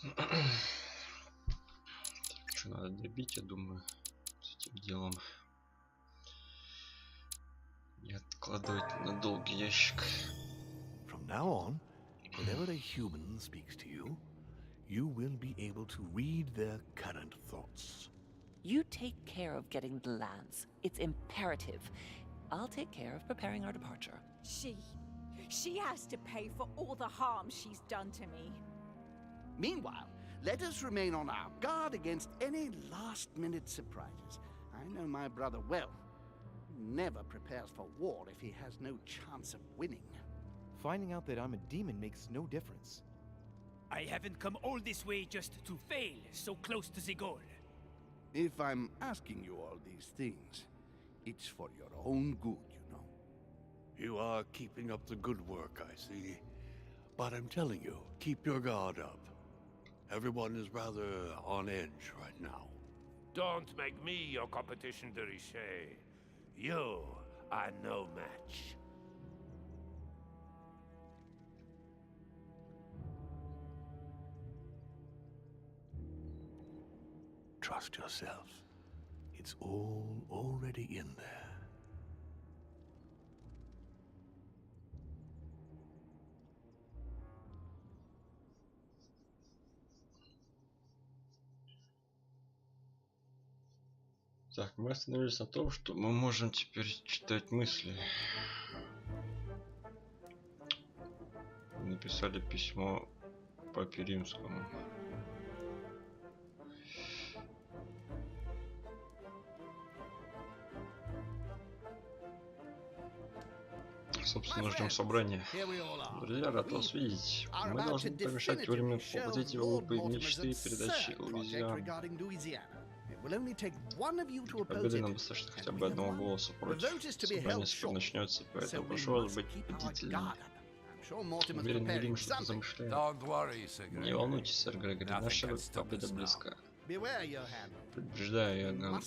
Так, что надо добить, я думаю, с этим делом. Не откладывать на долгий ящик. From now on, whenever a human speaks to you, you will be able to read their current thoughts. You take care of getting the lands. It's imperative. I'll take care of preparing our departure. She has to pay for all the harm she's done to me. Meanwhile, let us remain on our guard against any last-minute surprises. I know my brother well. He never prepares for war if he has no chance of winning. Finding out that I'm a demon makes no difference. I haven't come all this way just to fail so close to the goal. If I'm asking you all these things, It's for your own good, you know. You are keeping up the good work, I see. But I'm telling you, keep your guard up. Everyone is rather on edge right now. Don't make me your competition, de Richet. You are no match. Trust yourself. It's all already in there. Так, мы остановились на том, что мы можем теперь читать мысли. Написали письмо Папе Римскому. Собственно, ждем собрания. Друзья, рад вас видеть. Мы должны помешать временному развитию глупой мечты и передачи Луизианы. Победы нам достаточно хотя бы одного голоса против. Собрание скоро начнется, поэтому прошу вас быть бдительными. Уверен, Велим что-то замышляет. Не волнуйтесь, сэр Грегори, наша победа близка. Предупреждаю, Иоганн,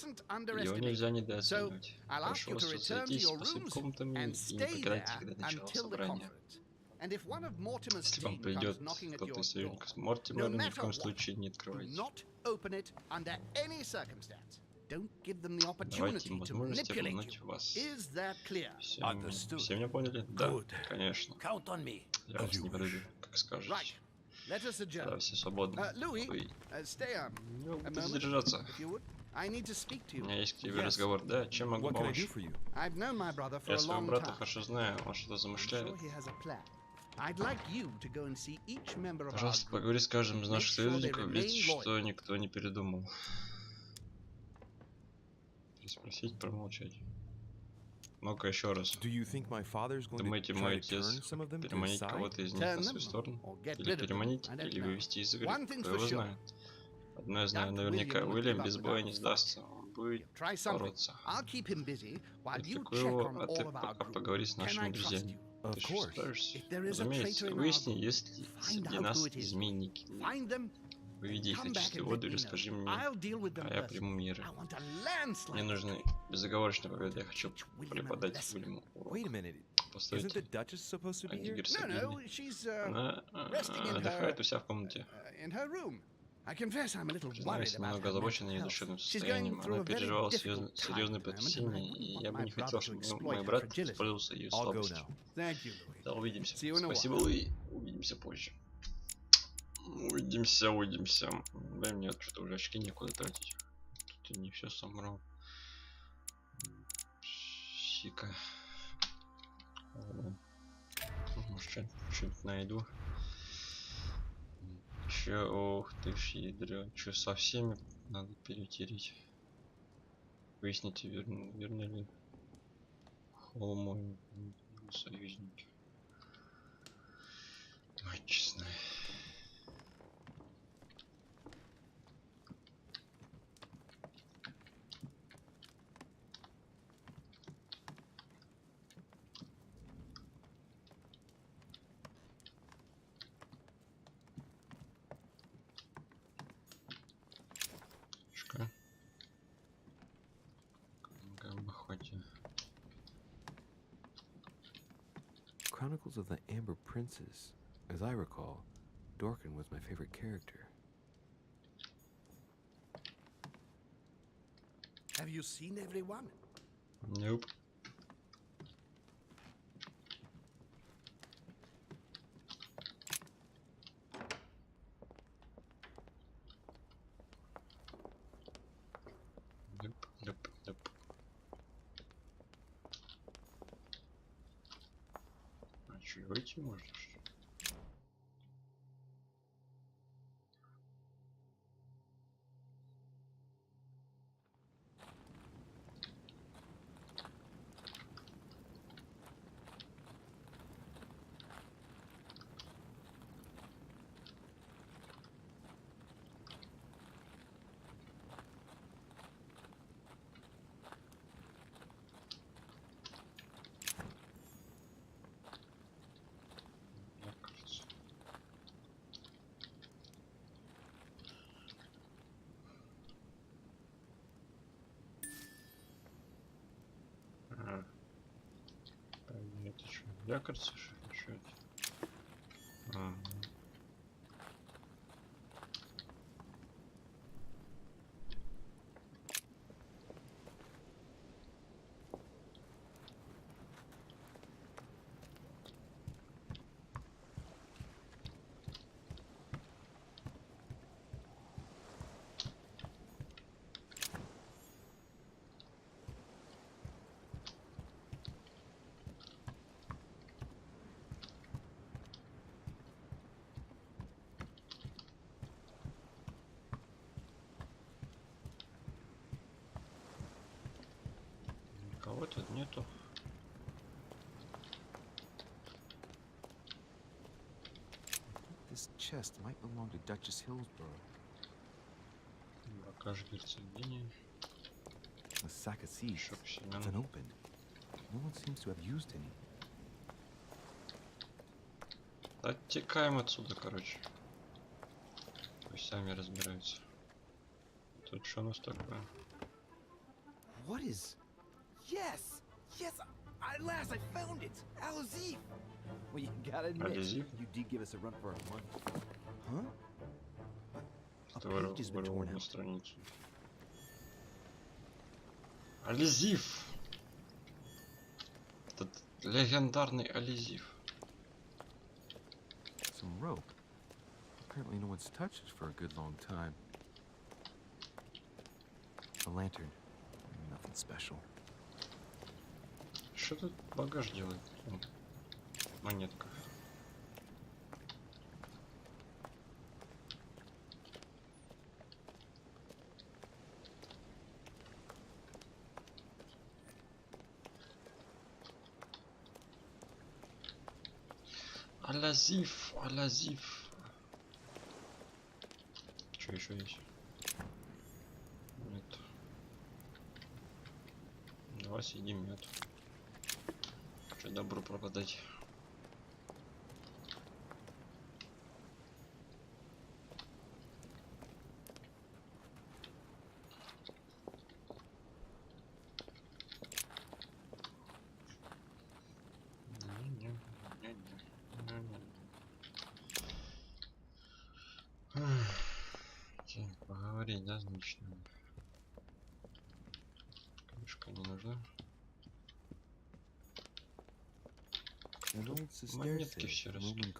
его нельзя недооценивать. Прошу вас, возвратитесь по своим комнатам и не покидайте их до начала собрания. Если вам придет кто-то из союзников Мортимера, ни в коем случае не открывайте. Давайте им возможность обмануть вас. Все меня поняли? Да, конечно. Я вас не подойду, как скажете. Да, все свободны. Вы не могут задержаться. У меня есть к тебе разговор. Да, чем могу помочь? Я своего брата хорошо знаю, он что-то замышляет. Пожалуйста, поговори с каждым из наших союзников, ведь что никто не передумал. Спросить, промолчать. Ну-ка еще раз. Думаете, мой отец переманить кого-то из них на свою сторону? Или переманить, или вывести из игры? Кто его знает? Одно я знаю наверняка, Уильям без боя не сдастся. Он будет бороться. Отвлеку его, поговори с нашими друзьями. Ты что, справишься? Разумеется, выясни, есть ли среди нас изменники. Выведи их на чистую воду и расскажи мне, а я приму меры. Мне нужны безоговорочные победы, я хочу преподать Уильяму урок. Постойте, а Герцогиня? Она отдыхает у себя в комнате. Признаюсь, немного озабочена ее душевным состоянием. Она переживала серьезное потрясение, и я бы не хотел, чтобы мой брат использовался ее слабостью. Да, увидимся. Спасибо, Луи. Увидимся позже. Увидимся. Дай мне что-то уже очки некуда тратить. Тут не все собрал. Сика. Может, что-нибудь найду. Че, ох ты ж ядрё. Че, со всеми надо перетереть. Выясните, верны ли холмой союзники. Ой, честно. Chronicles of the Amber Princess. As I recall, Dorkin was my favorite character. Have you seen everyone? Nope. Nope. А что, выйти можно, что ли? Якорь что это? Ага. Никого тут нету. This chest might belong to Duchess Hillsborough. Покажи герцогине. A sack of seeds. Шоп It's семян. unopened. No one seems to have used any. Оттекаем отсюда, короче. Пусть сами разбираются. Тут что у нас такое? What is? Yes! Yes! At last I found it! Alazif! Well, you gotta admit, Alazif? you did give us a run for our money. Huh? A Здорово, page has been torn на out. страницу. Ализив! Этот легендарный Ализив. Some rope. Apparently no one's touched it for a good long time. A lantern. Nothing special. Что тут багаж делает? Монетка. Алазив, Алазив. Что еще есть? Нет. Давай съедим мед. Что добро пропадать. Поговорить, да, значит. Книжка не нужна. Монетки все растут.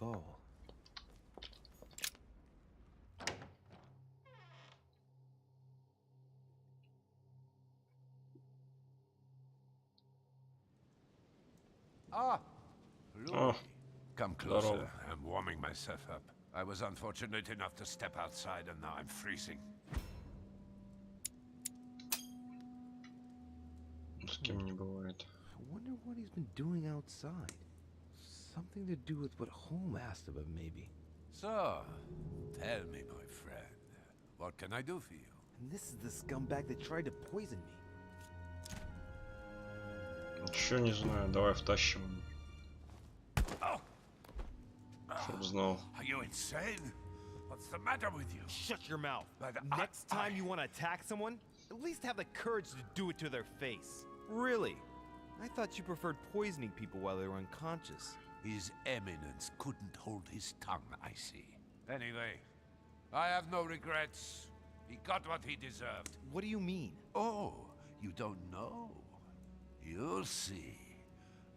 Ah, О, Come здорово. closer. I'm warming myself up. I was unfortunate enough to step outside and now I'm freezing. С кем не бывает. I wonder what he's been doing outside. Something to do with what Holmes asked of him, maybe. So, tell me, my friend, what can I do for you? And this is the scumbag that tried to poison me. Ничего не знаю, давай втащим. Oh. Чтоб знал. Are you insane? What's the matter with you? Shut your mouth. But Next time you want to attack someone, at least have the courage to do it to their face. Really? I thought you preferred poisoning people while they were unconscious. His Eminence couldn't hold his tongue, I see. Anyway, I have no regrets. He got what he deserved. What do you mean? Oh, you don't know? You'll see.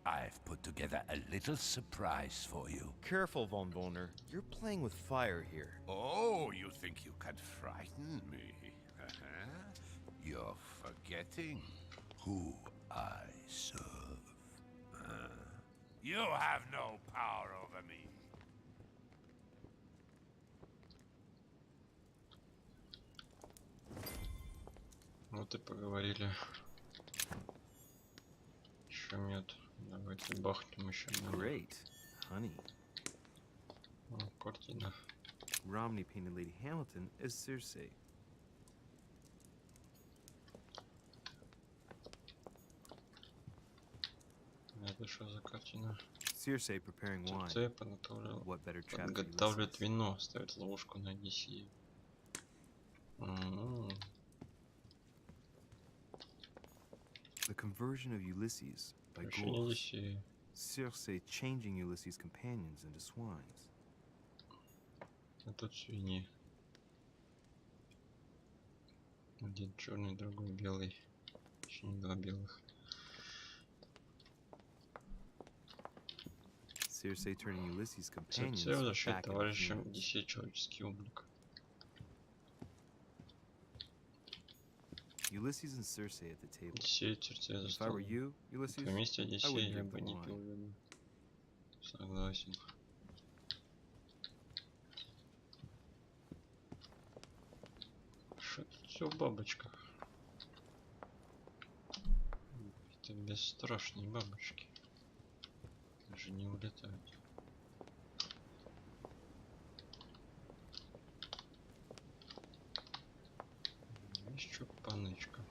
I've put together a little surprise for you. Careful, Von Boner. You're playing with fire here. Oh, you think you can frighten me? You're forgetting who I serve. You have no power over me. Вот и поговорили. Еще мед. Давайте бахнем еще. Great. Honey. О, картина. Romney painted Lady Hamilton as Circe. Это что за картина? Circe preparing wine. Circe What better chapter подготавливает вино, ставит ловушку на Одиссею. The conversion of Ulysses by Прощение Gould. Одиссеи. Circe changing Ulysses' companions into swines. А тут свиньи. Один черный, другой белый. Еще не два белых. Circe turning Ulysses' companions Circe возвращает back into товарищам humans. 10 человеческий облик. Ulysses and Circe at the table. Одиссей, Circe за If I were столом. you, На Ulysses, твоем месте I Одиссей, wouldn't я drink бы the не wine. пил вино. Согласен. Что тут все в бабочках? Это бесстрашные бабочки. Даже не улетают. Есть что по нычкам.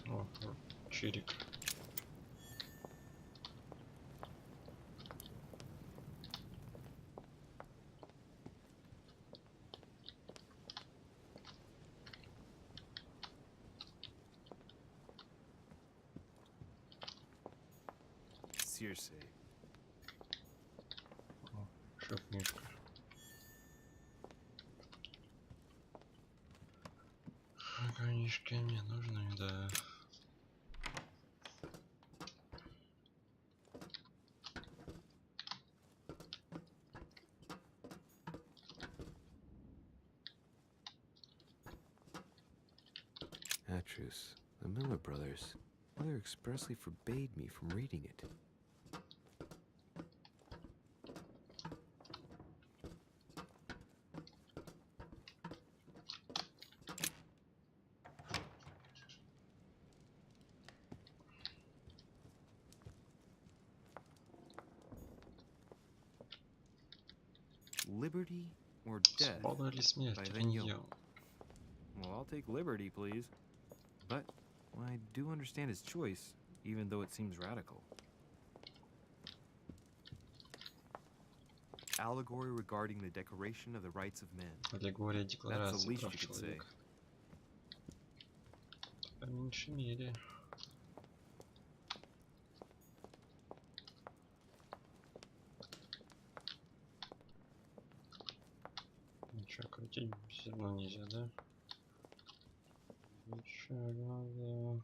О, чирик. Circe. О, что книжка. Книжки мне нужны, да. Atrus, the Miller brothers. Mother expressly forbade me from reading it. Liberty or death? Свобода или смерть? by Риньо. Vigneault. Well, I'll take liberty, please. But I do understand his choice, even though it seems radical. Allegory regarding the decoration of the rights of men. Аллегория That's the декларации least прав you could say. человека. По меньшей мере. Ничего крутить все равно нельзя, да? Ничего надо.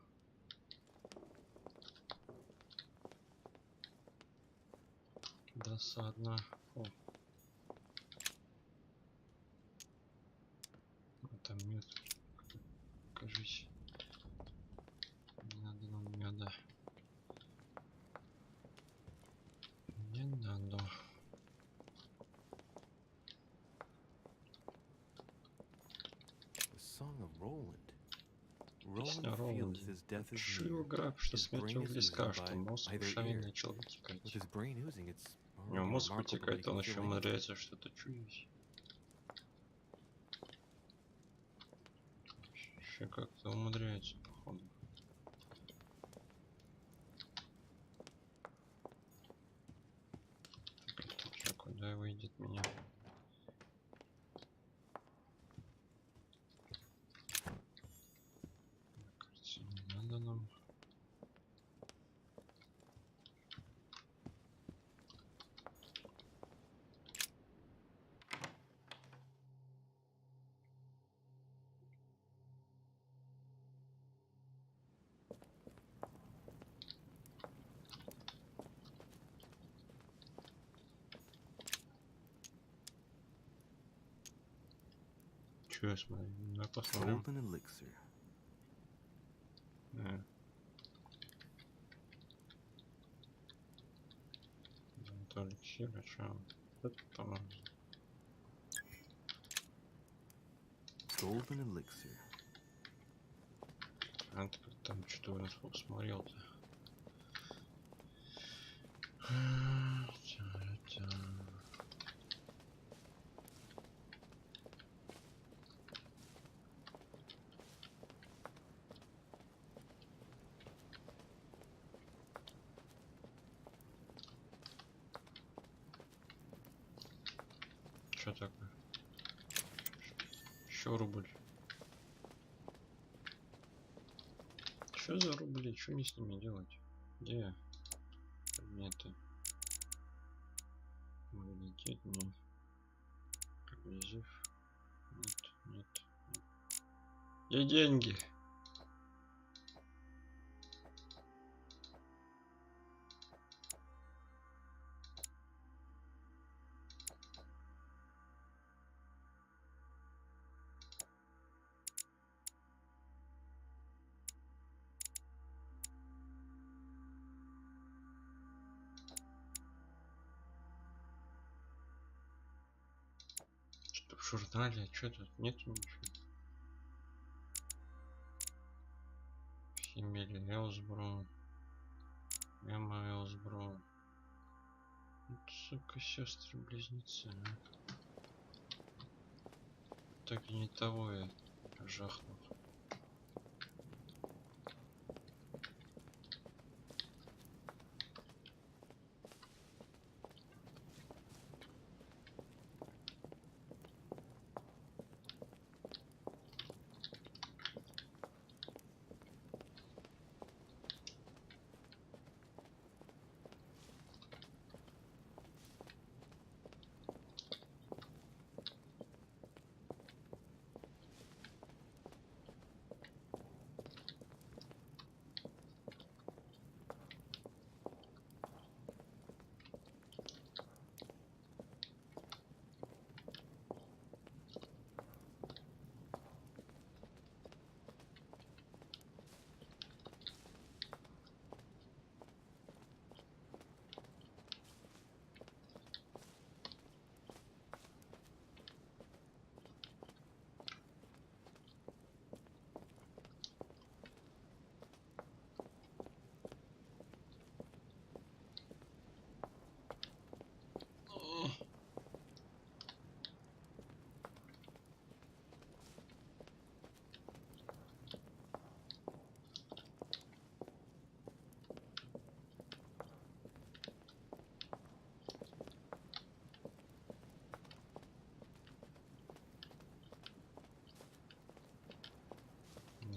Досадно. О. Там мед. Кажись. Не надо нам меда. Не надо. The Song of Roland. Песня Roland feels Роланде. his death is Шил near. граф, что His смерть brain его is близка, oozing что by мозг either ушами ear. начал With вытекать. his brain oozing, it's У него already мозг remarkable that вытекает, he он can еще feel anything. умудряется что-то чуять. Еще как-то умудряется, походу. Так, это что, куда выйдет меня? Кажется, не надо нам. Чё, смотри, давай посмотрим. Golden elixir. Золотой эликсир, а чё? Это, по-моему. Golden elixir. А ты там что-то у нас посмотрел-то? Что такое? Еще рубль. Что за рубли? Что мне с ними делать? Где предметы? Магнетит, нет. Коррозив. Нет, нет, нет. Где деньги? Что в журнале? Что тут? Нету ничего. Химели Элсбро. Эмма Элсбро. Вот, сука, сестры-близнецы, а. Так и не того я жахнул.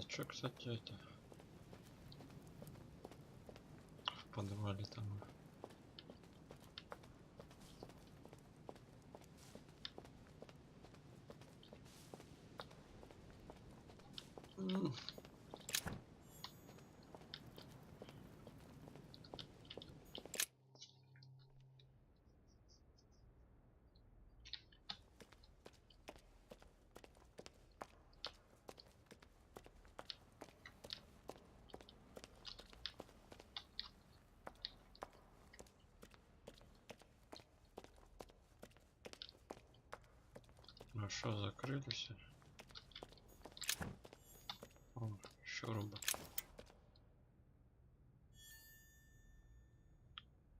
Что, кстати, это в подвале там. Ну что, закрылись? О, еще рубль.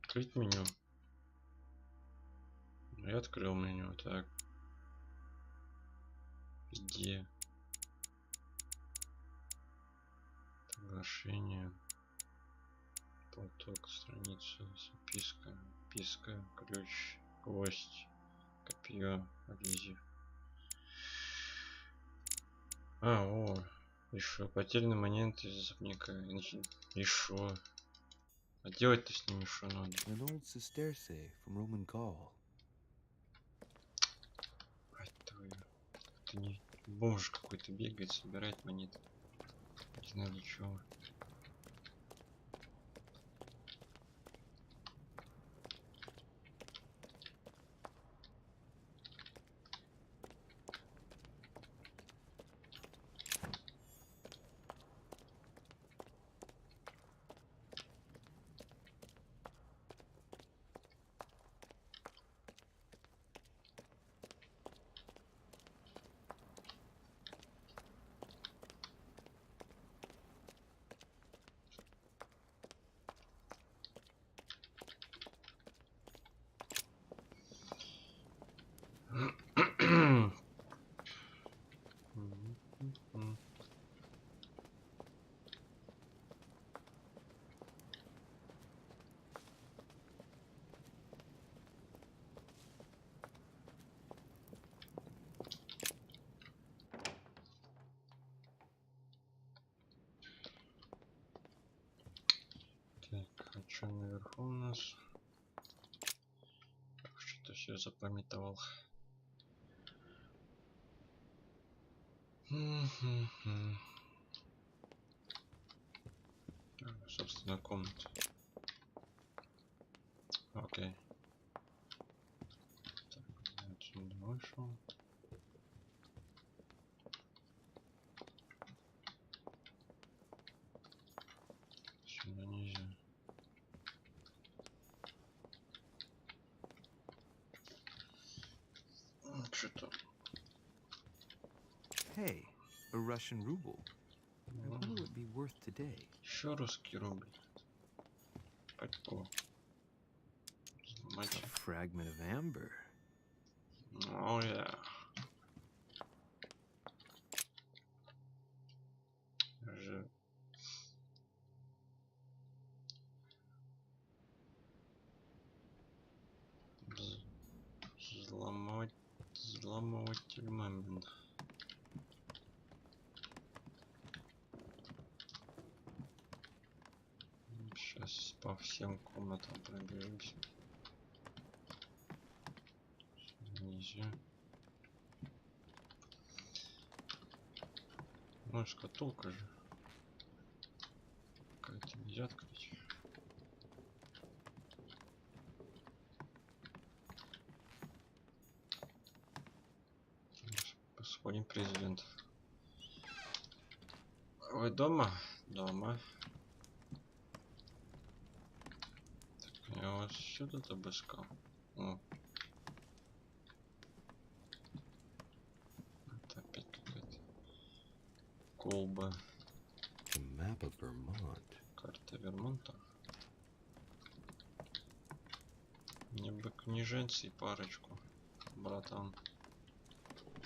Открыть меню. Я открыл меню, так. Где? Приглашение. Поток, страница, записка, писка, ключ, гвоздь, копье, адгезив. О, еще потерянный момент из особняка. Еще. А делать-то с ними что надо? Это не бомж какой-то бегает, собирает монеты. Не знаю для чего. Что наверху у нас? Что-то все запамятовал. Собственно, комната. Окей. Так, отсюда вышел. Сюда нельзя. Что-то. Hey, a Russian ruble. I wonder what it'd be worth today. Еще русский рубль. Пальто. A fragment of amber. Oh yeah. Же. Взломыватель момент. Сейчас по всем комнатам пробежимся. Нельзя. Ну, шкатулка же. Как-то нельзя открыть. Господин президент. Вы дома? Дома. Так, я вас сюда обыскал. О. Это опять какая-то колба. Карта Вермонта. Мне бы книженцы и парочку, братан.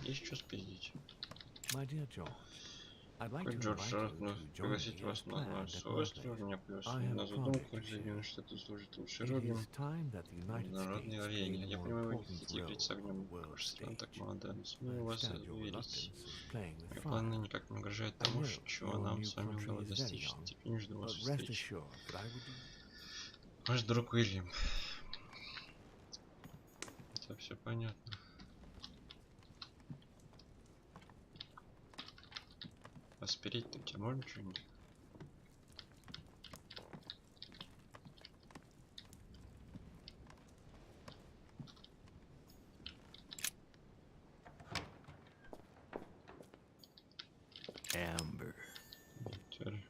Есть что спиздить? Джордж, рад пригласить вас на свой остров. Меня пригласили на задумку, Соединенные Штаты служат лучшей ролью в международной арене. Я понимаю, вы хотите играть с огнем. Ваша страна так молода, но смею вас уверить. Мои планы никак не угрожают тому, чего нам с вами удалось достичь. Теперь не жду вас встреч. Ваш друг Уильям. Это все понятно. А спереть-то у тебя можно что-нибудь? Amber. Теперь.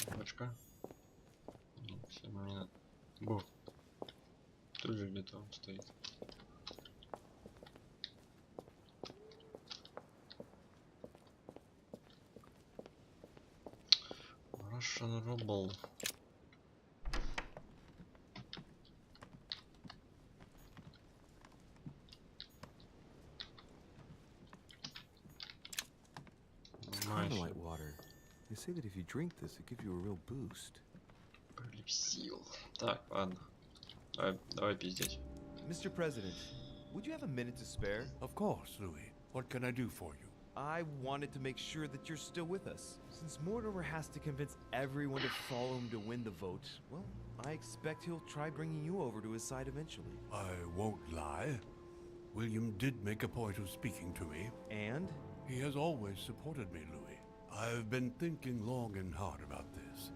Колбочка. Нет, всем не надо. Бу. Тут же где-то он стоит. Russian ruble. Kind of like water. They say that if you drink this, it gives you a real boost. Прилив сил. Так, ладно. Давай пиздеть. Mr. President, would you have a minute to spare? Of course, Louis. What can I do for you? I wanted to make sure that you're still with us. Since Mortimer has to convince everyone to follow him to win the vote, well, I expect he'll try bringing you over to his side eventually. I won't lie. William did make a point of speaking to me. And? He has always supported me, Louis. I've been thinking long and hard about this.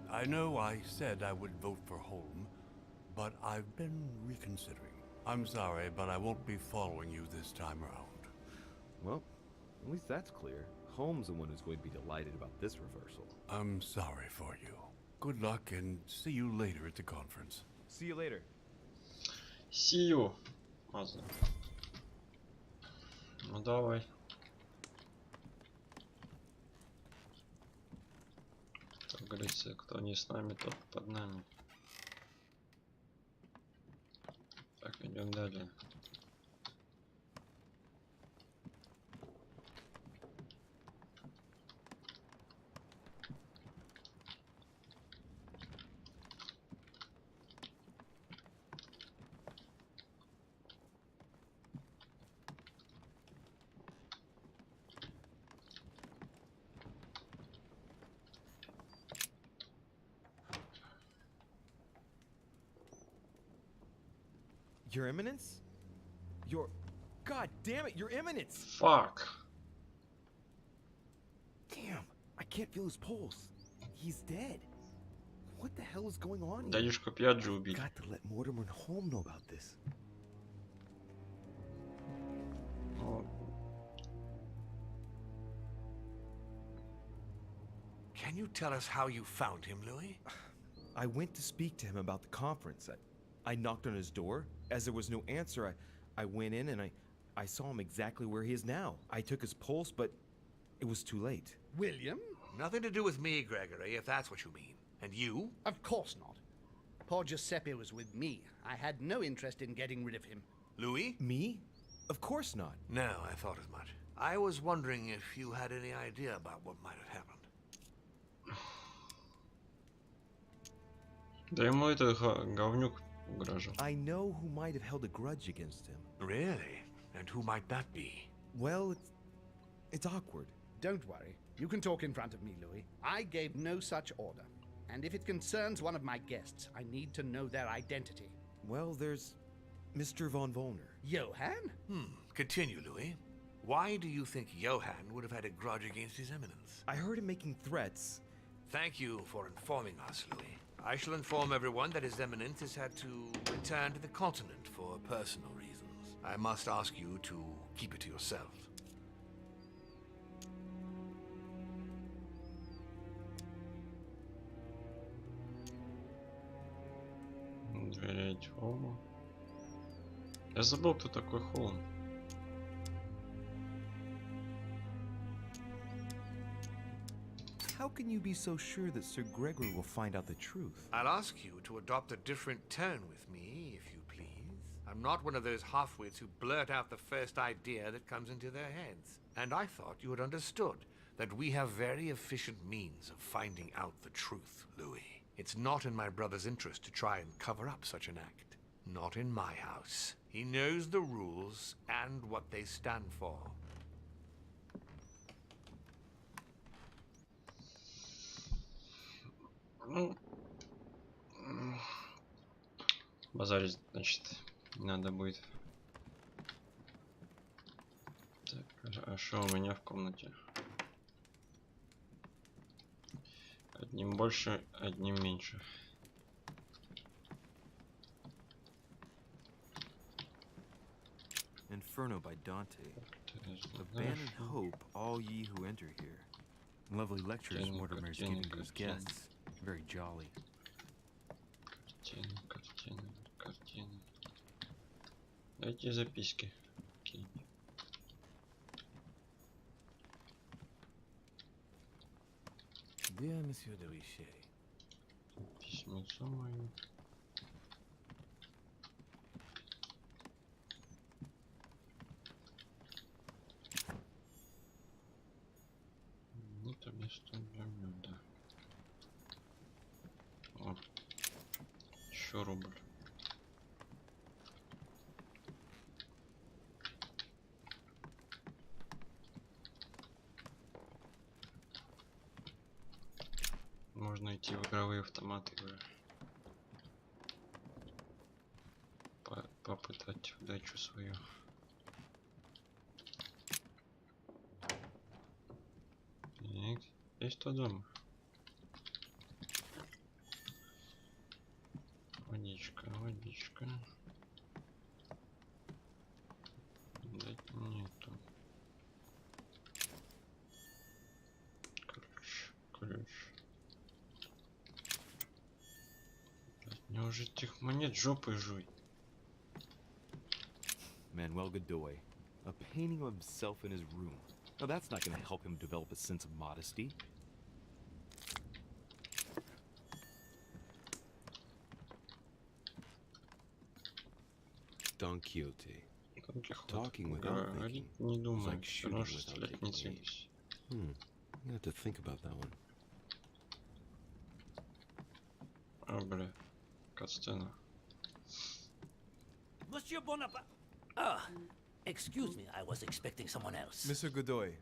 I know I said I would vote for Holm, but I've been reconsidering. I'm sorry, but I won't be following you this time around. Well, at least that's clear. Holmes the one who's going to be delighted about this reversal. I'm sorry for you. Good luck and see you later at the conference. See you later. See you. Маза. Ну давай. Как говорится, кто не с нами, тот под нами. Так, идем далее. Your Eminence? God damn it, Your Eminence! Fuck. Damn, I can't feel his pulse. He's dead. What the hell is going on here? Дядюшку Пьяджи убили. Got to let Mortimer and Holm know about this. Can you tell us how you found him, Louis? I went to speak to him about the conference. I knocked on his door. As there was no answer, I went in and I saw him exactly where he is now. I took his pulse, but it was too late. William? Nothing to do with me, Gregory, if that's what you mean. And you? Of course not. Poor Giuseppe was with me. I had no interest in getting rid of him. Louis? Me? Of course not. No, I thought as much. I was wondering if you had any idea about what might have happened. Да ему этот говнюк угрожал. I know who might have held a grudge against him. Really? And who might that be? Well, it's awkward. Don't worry. You can talk in front of me, Louis. I gave no such order. And if it concerns one of my guests, I need to know their identity. Well, there's Mr. von Wollner. Johann? Continue, Louis. Why do you think Johann would have had a grudge against His Eminence? I heard him making threats. Thank you for informing us, Louis. I shall inform everyone that His Eminence has had to return to the continent for personal reasons. I must ask you to keep it to yourself. Доверять Холму. Я забыл, кто такой Холм. How can you be so sure that Sir Gregory will find out the truth? I'll ask you to adopt a different tone with me, if you please. I'm not one of those half-wits who blurt out the first idea that comes into their heads. And I thought you had understood that we have very efficient means of finding out the truth, Louis. It's not in my brother's interest to try and cover up such an act. Not in my house. He knows the rules and what they stand for. Ну, базарить, значит, надо будет. Так, а что у меня в комнате? Одним больше, одним меньше. Inferno by Dante. Abandon hope, all ye who enter here. Lovely lectures Mortimer's giving to his guests. Very jolly. Картины, картины, картины. Дайте записки. Окей. Dear Monsieur de Richet. Письмецо мое. Это место для меда. О, еще рубль. Можно идти в игровые автоматы уже. Попытать удачу свою. Так, есть тот дом. Водичка, водичка. Дать нету. Ключ. Мне уже этих монет жопой жуй. Manuel Godoy, a painting of himself in his room. Now that's not going to help him develop a sense of modesty. Don Quixote. Talking without thinking. Не думаю, like shooting without taking aim. I'm gonna have to think about that one. А, бля. Катсцена. Monsieur Bonaparte. Excuse me, I was expecting someone else. Mr. Godoy,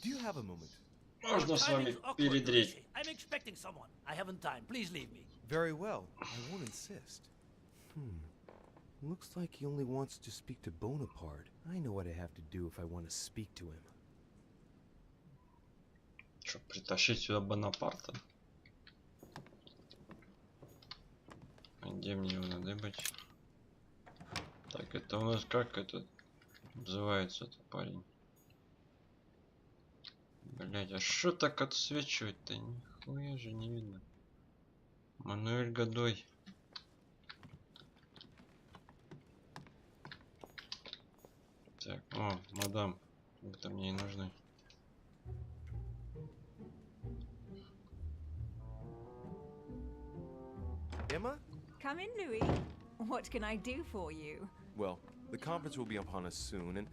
do you have a moment? Можно с вами передрить. I'm expecting someone. I haven't time. Please leave me. Very well. I won't insist. Looks like he only wants to speak to Bonaparte. I know what I have to do if I want to speak to him. Что, притащить сюда Бонапарта? А где мне его надыбать? Так, это у нас как этот называется этот парень? Блять, а что так отсвечивает-то? Нихуя же не видно. Мануэль Годой. Так, о, мадам, вы-то мне и нужны. Emma? Come in, Louis. What can I do for you? Well, the conference will be upon us soon, and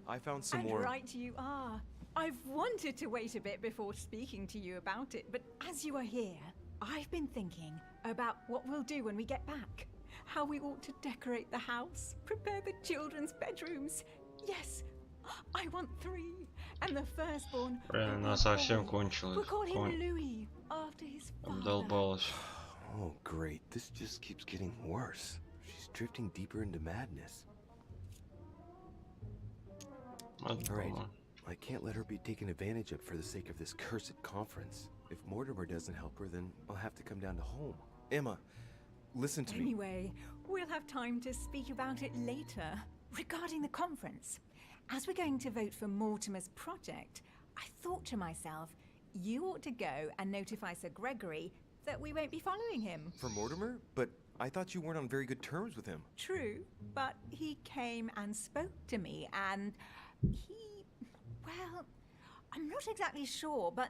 I found some more... And right you are. I've wanted to wait a bit before speaking to you about it, but as you are here, I've been thinking about what we'll do when we get back. How we ought to decorate the house, prepare the children's bedrooms. Yes, I want 3, and the firstborn... Она совсем кончилась. We'll call him Louis, after his father. Обдолбалась. Oh, great. This just keeps getting worse. She's drifting deeper into madness. Alright, I can't let her be taken advantage of for the sake of this cursed conference. If Mortimer doesn't help her, then I'll have to come down to home. Emma, listen to me. Anyway, we'll have time to speak about it later. Regarding the conference, as we're going to vote for Mortimer's project, I thought to myself, you ought to go and notify Sir Gregory that we won't be following him. For Mortimer? But I thought you weren't on very good terms with him. True, but he came and spoke to me, and he... well, I'm not exactly sure, but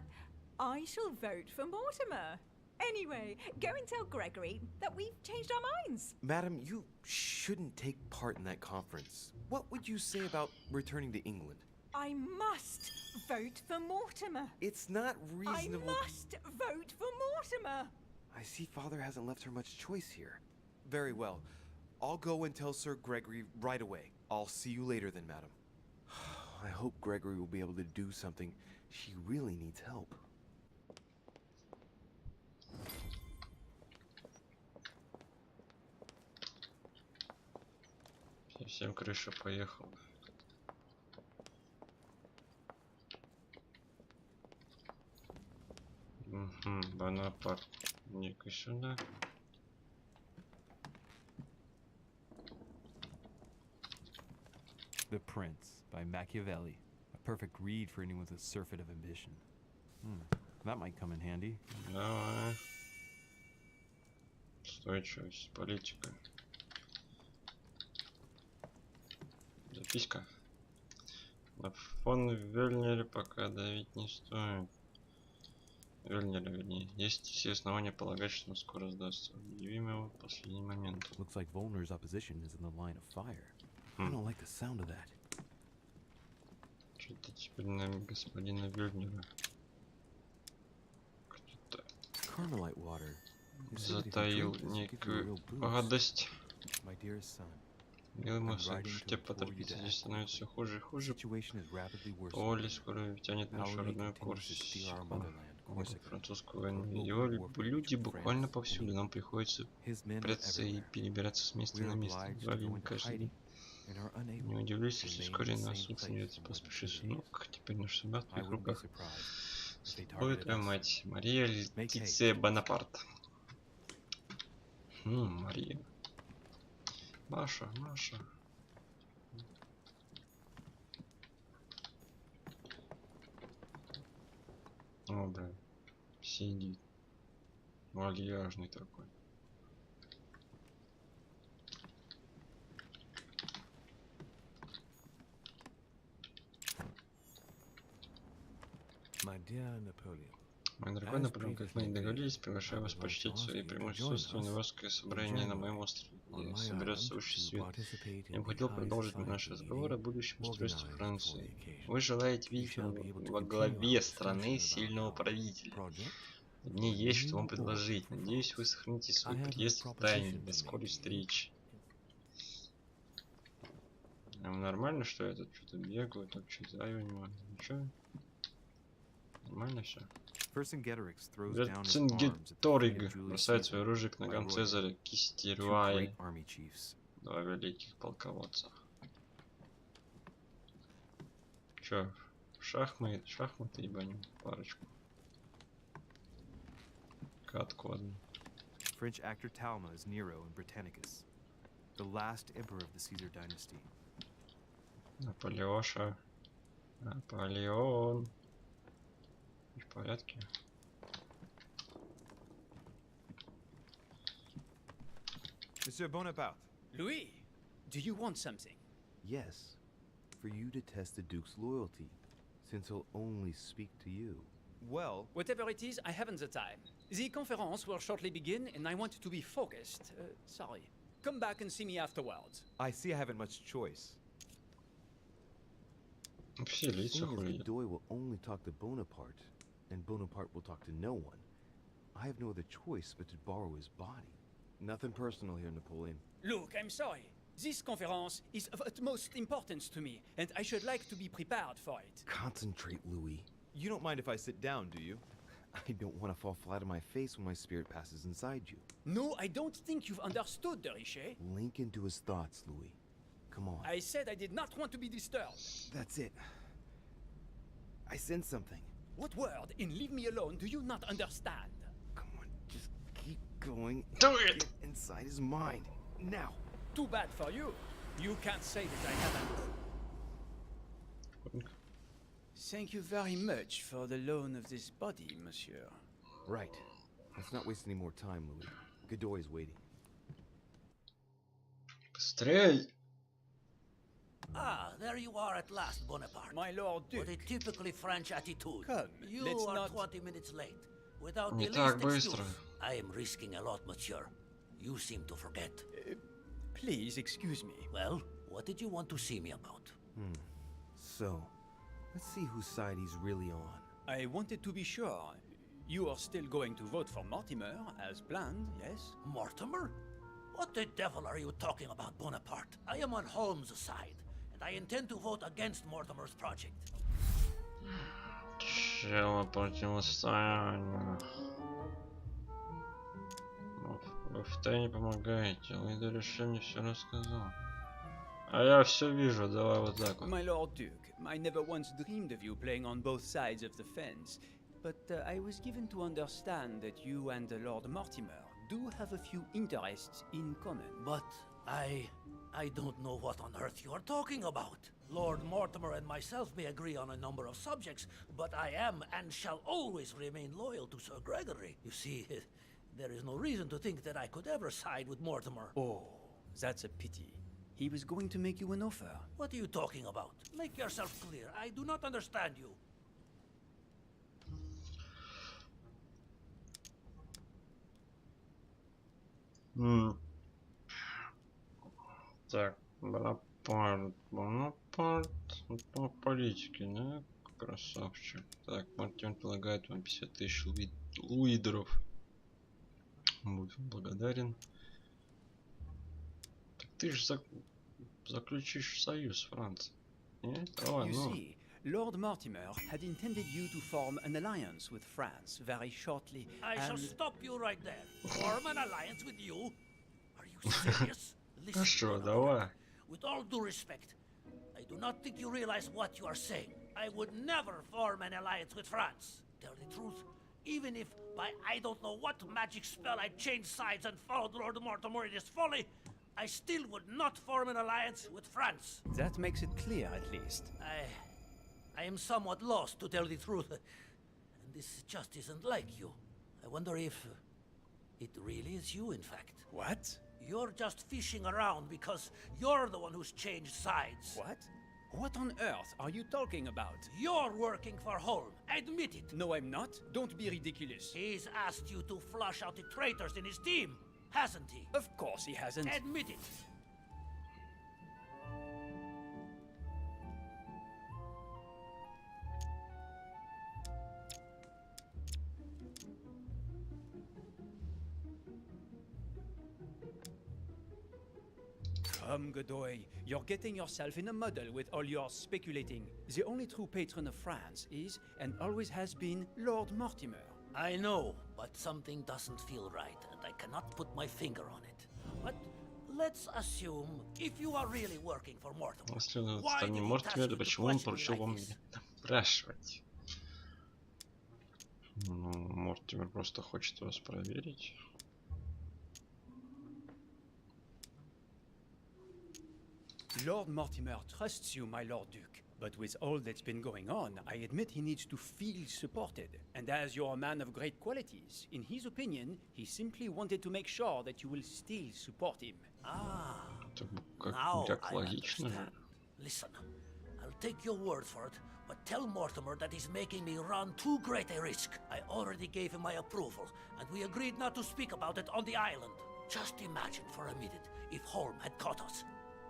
I shall vote for Mortimer. Anyway, go and tell Gregory that we've changed our minds. Madam, you shouldn't take part in that conference. What would you say about returning to England? I must vote for Mortimer. It's not reasonable... I must vote for Mortimer. I see Father hasn't left her much choice here. Very well. I'll go and tell Sir Gregory right away. I'll see you later then, madam. I hope Gregory will be able to do something. She really needs help. Совсем крыша поехала. Бонапарт. Не-ка сюда. The Prince by Machiavelli. A perfect read for anyone with a surfeit of ambition. That might come in handy. Давай. Устойчивость, политика. Записка. На фон Вельнере пока давить не стоит. Вельнера, вернее. Есть все основания полагать, что он скоро сдастся. Удивим его в последний момент. Looks like Volner's opposition is in the line of fire. I don't like the sound of that. Что-то теперь на господина Вельнера. Кто-то Carmelite water. затаил некую гадость. My dearest son. Милый мой сын, что тебе поторопиться, здесь становится все хуже и хуже. Оли скоро тянет нашу родную Корсику. Французскую войну. Его люди буквально повсюду. Нам приходится прятаться и перебираться с места на место. Звали не каждый день. Не удивлюсь, если вскоре нас уценят. Поспешишь. Ну, теперь наш судьба в твоих руках. Ой, твоя мать. Мария Летиция Бонапарт. Мария. Маша, Маша. О, блин. Сидит. Вальяжный такой. My dear Napoleon. Мой дорогой Наполеон, как мы и договорились, приглашаю вас почтить свои преимущества на воское собрание на моем острове, где соберется высший свет. Я бы хотел продолжить наш разговор о будущем устройстве Франции. Вы желаете видеть во главе страны сильного правителя. Мне есть что вам предложить. Надеюсь, вы сохраните свой приезд в тайне. До скорой встречи. Нормально, что я тут что-то бегаю, так что-то ничего. Нормально все. Верцингеториг бросает свое оружие к ногам Цезаря, кисти рвая. Два великих полководца. Чё, шахматы ебанем парочку. Катку одну. French actor Talma is Nero in Britannicus, the last emperor of the Caesar dynasty. Наполеоша. Наполеон. В порядке. Monsieur Bonaparte. Louis, do you want something? Yes, for you to test the Duke's loyalty, since he'll only speak to you. Well, Whatever it is, I haven't the time. The conference will shortly begin, and I want to be focused. Sorry. Come back and see me afterwards. I see I haven't much choice. Все лица хули. Godoy will only talk to Bonaparte, and Bonaparte will talk to no one. I have no other choice but to borrow his body. Nothing personal here, Napoleon. Look, I'm sorry. This conference is of utmost importance to me, and I should like to be prepared for it. Concentrate, Louis. You don't mind if I sit down, do you? I don't want to fall flat on my face when my spirit passes inside you. No, I don't think you've understood, Richet. Link into his thoughts, Louis. Come on. I said I did not want to be disturbed. That's it. I sense something. What word in leave me alone do you not understand? Come on, just keep going. Do it! Get inside his mind. Now. Too bad for you. You can't say that I haven't. Thank you very much for the loan of this body, monsieur. Right. Let's not waste any more time, Louis. Godoy is waiting. Быстрей! Ah, there you are at last, Bonaparte. My Lord Duke. With a typically French attitude. Come, you let's are not... 20 minutes late. Without Не the так least быстро. excuse. I am risking a lot, monsieur. You seem to forget. Please excuse me. Well, what did you want to see me about? So, let's see whose side he's really on. I wanted to be sure. You are still going to vote for Mortimer, as planned, yes? Mortimer? What the devil are you talking about, Bonaparte? I am on Holmes' side, and I intend to vote against Mortimer's project. Чело противостояние. Вы втайне помогаете. Лида решил мне все рассказал. А я все вижу, давай вот так вот. My Lord Duke, I never once dreamed of you playing on both sides of the fence, but I was given to understand that you and Lord Mortimer do have a few interests in common. But I don't know what on earth you are talking about. Lord Mortimer and myself may agree on a number of subjects, but I am and shall always remain loyal to Sir Gregory. You see, there is no reason to think that I could ever side with Mortimer. Oh, that's a pity. He was going to make you an offer. What are you talking about? Make yourself clear. I do not understand you. Так, Бонапарт, по политике, да? Красавчик. Так, Мартин предлагает вам 50 тысяч луидоров. Будет благодарен. Так ты же заключишь союз с Францией. Нет? Давай, You ну. see, Lord Mortimer had intended you to form an alliance with France very shortly. I shall and... stop you right there. Form an alliance with you? Are you serious? Listen, Sure, Bonaparte, давай. with all due respect, I do not think you realize what you are saying. I would never form an alliance with France. Tell the truth, even if by I don't know what magic spell I changed sides and followed Lord Mortimer in his folly, I still would not form an alliance with France. That makes it clear, at least. I am somewhat lost, to tell the truth. And this just isn't like you. I wonder if it really is you, in fact. What? You're just fishing around because you're the one who's changed sides. What? What on earth are you talking about? You're working for Holm. Admit it. No, I'm not. Don't be ridiculous. He's asked you to flush out the traitors in his team, hasn't he? Of course he hasn't. Admit it. Come, Godoy. You're getting yourself in a muddle with all your speculating. The only true patron of France is, and always has been, Lord Mortimer. I know, but something doesn't feel right, and I cannot put my finger on it. But let's assume if you are really working for Mortimer. Если он Why это не did he Мортимер, task то you to почему он question me поручил like вам this? меня допрашивать? Ну, Мортимер просто хочет вас проверить. Lord Mortimer trusts you, my Lord Duke. But with all that's been going on, I admit he needs to feel supported. And as you're a man of great qualities, in his opinion, he simply wanted to make sure that you will still support him. Ah, Now I understand. Listen, I'll take your word for it, but tell Mortimer that he's making me run too great a risk. I already gave him my approval, and we agreed not to speak about it on the island. Just imagine for a minute if Holm had caught us.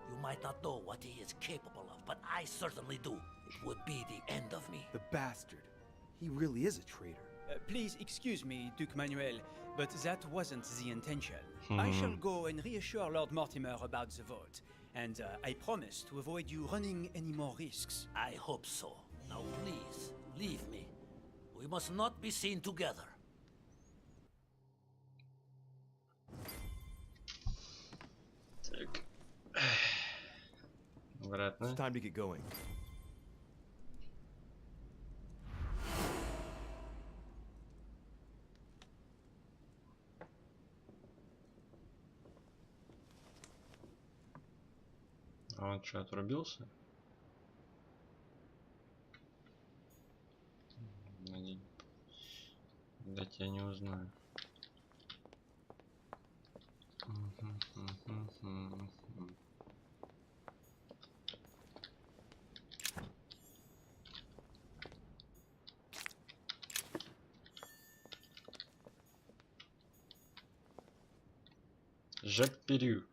You might not know what he is capable of, but I certainly do. It would be the end of me. The bastard. He really is a traitor. Please excuse me, Duke Manuel, but that wasn't the intention. I shall go and reassure Lord Mortimer about the vote, and I promise to avoid you running any more risks. I hope so. Now please, leave me. We must not be seen together. It's time to get going. А он что, отрубился? Дать я не узнаю. Жаперю.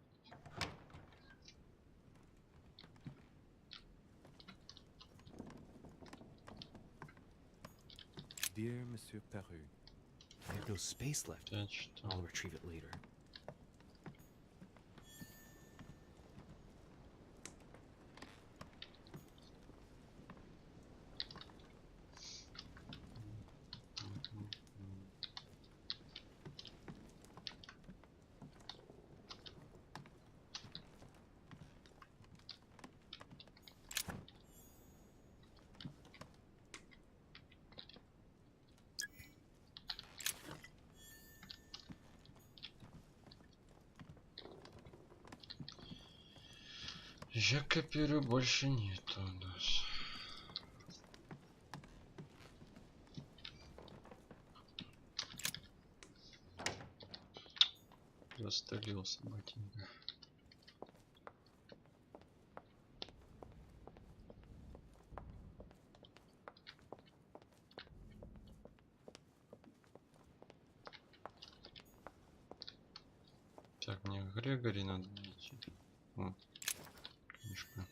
Dear Monsieur Peru, I have no space left. I'll retrieve it later. Жака-перю больше нету у нас. Застрелился ботинка. Так, мне к Грегори надо найти. О, книжка.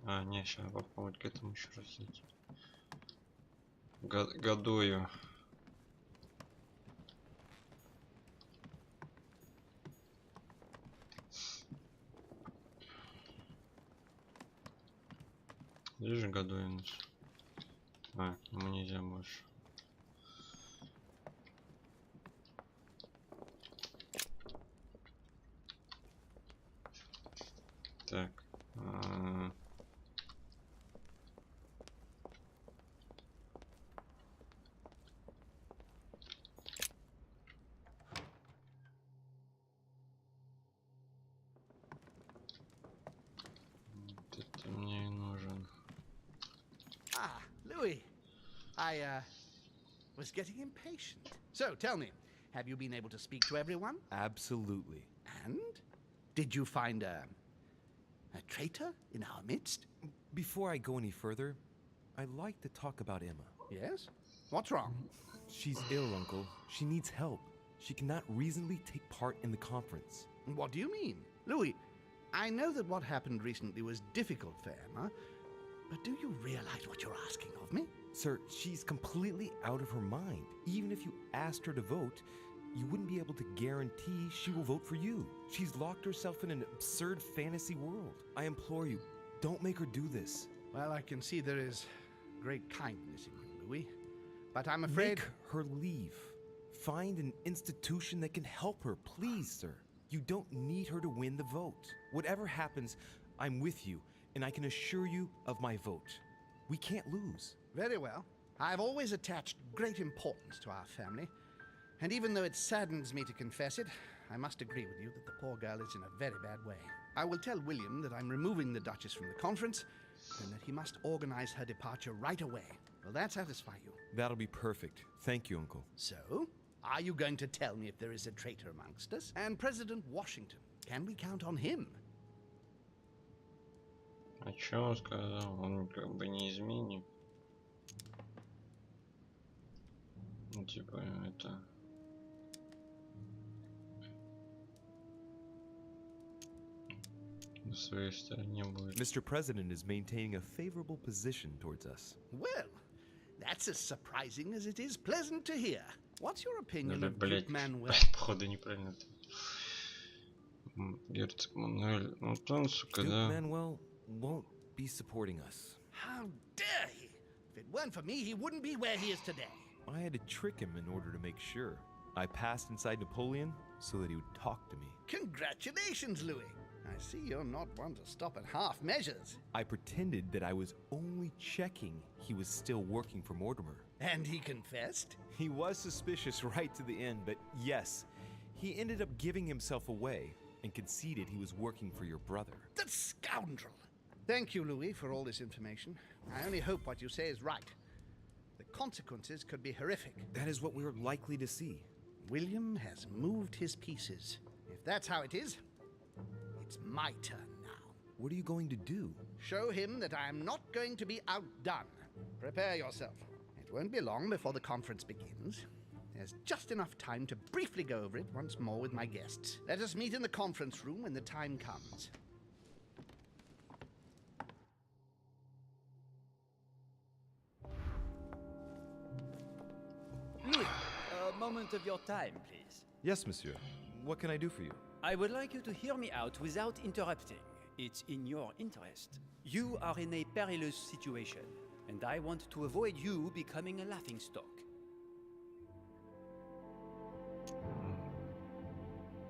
А, не, сейчас попробовать к этому еще раз идти. Годую. Здесь же годую у нас. А, к нему нельзя больше. Так. Это мне и нужен. Ah, Louis. I was getting impatient. So, tell me, have you been able to speak to everyone? Absolutely. And? Did you find a traitor in our midst? Before I go any further, I'd like to talk about Emma. Yes? What's wrong? She's ill, Uncle. She needs help. She cannot reasonably take part in the conference. What do you mean? Louis, I know that what happened recently was difficult for Emma, but do you realize what you're asking of me? Sir, she's completely out of her mind. Even if you asked her to vote, you wouldn't be able to guarantee she will vote for you. She's locked herself in an absurd fantasy world. I implore you, don't make her do this. Well, I can see there is great kindness in you, Louis, but I'm afraid... Make her leave. Find an institution that can help her, please, sir. You don't need her to win the vote. Whatever happens, I'm with you, and I can assure you of my vote. We can't lose. Very well. I've always attached great importance to our family, and even though it saddens me to confess it, I must agree with you that the poor girl is in a very bad way. I will tell William that I'm removing the Duchess from the conference, and that he must organize her departure right away. Will that satisfy you? That'll be perfect. Thank you, Uncle. So, are you going to tell me if there is a traitor amongst us? And President Washington, can we count on him? А чё он сказал? Он как бы не изменит. Ну, типа, это... На своей стороне будет. Mr. President is maintaining a favorable position towards us. Well, that's as surprising as it is pleasant to hear. What's your opinion of Duke Manuel? Походу неправильно. Герцог Мануэль. Ну, он, сука, да. Duke Manuel won't be supporting us. How dare he? If it weren't for me, he wouldn't be where he is today. I had to trick him in order to make sure. I passed inside Napoleon so that he would talk to me. Congratulations, Louis. I see you're not one to stop at half measures. I pretended that I was only checking he was still working for Mortimer. And he confessed? He was suspicious right to the end, but yes, he ended up giving himself away and conceded he was working for your brother. That scoundrel! Thank you, Louis, for all this information. I only hope what you say is right. The consequences could be horrific. That is what we're likely to see. William has moved his pieces. If that's how it is, it's my turn now. What are you going to do? Show him that I am not going to be outdone. Prepare yourself. It won't be long before the conference begins. There's just enough time to briefly go over it once more with my guests. Let us meet in the conference room when the time comes. Louis, a moment of your time, please. Yes, monsieur. What can I do for you? I would like you to hear me out without interrupting. It's in your interest. You are in a perilous situation, and I want to avoid you becoming a laughingstock.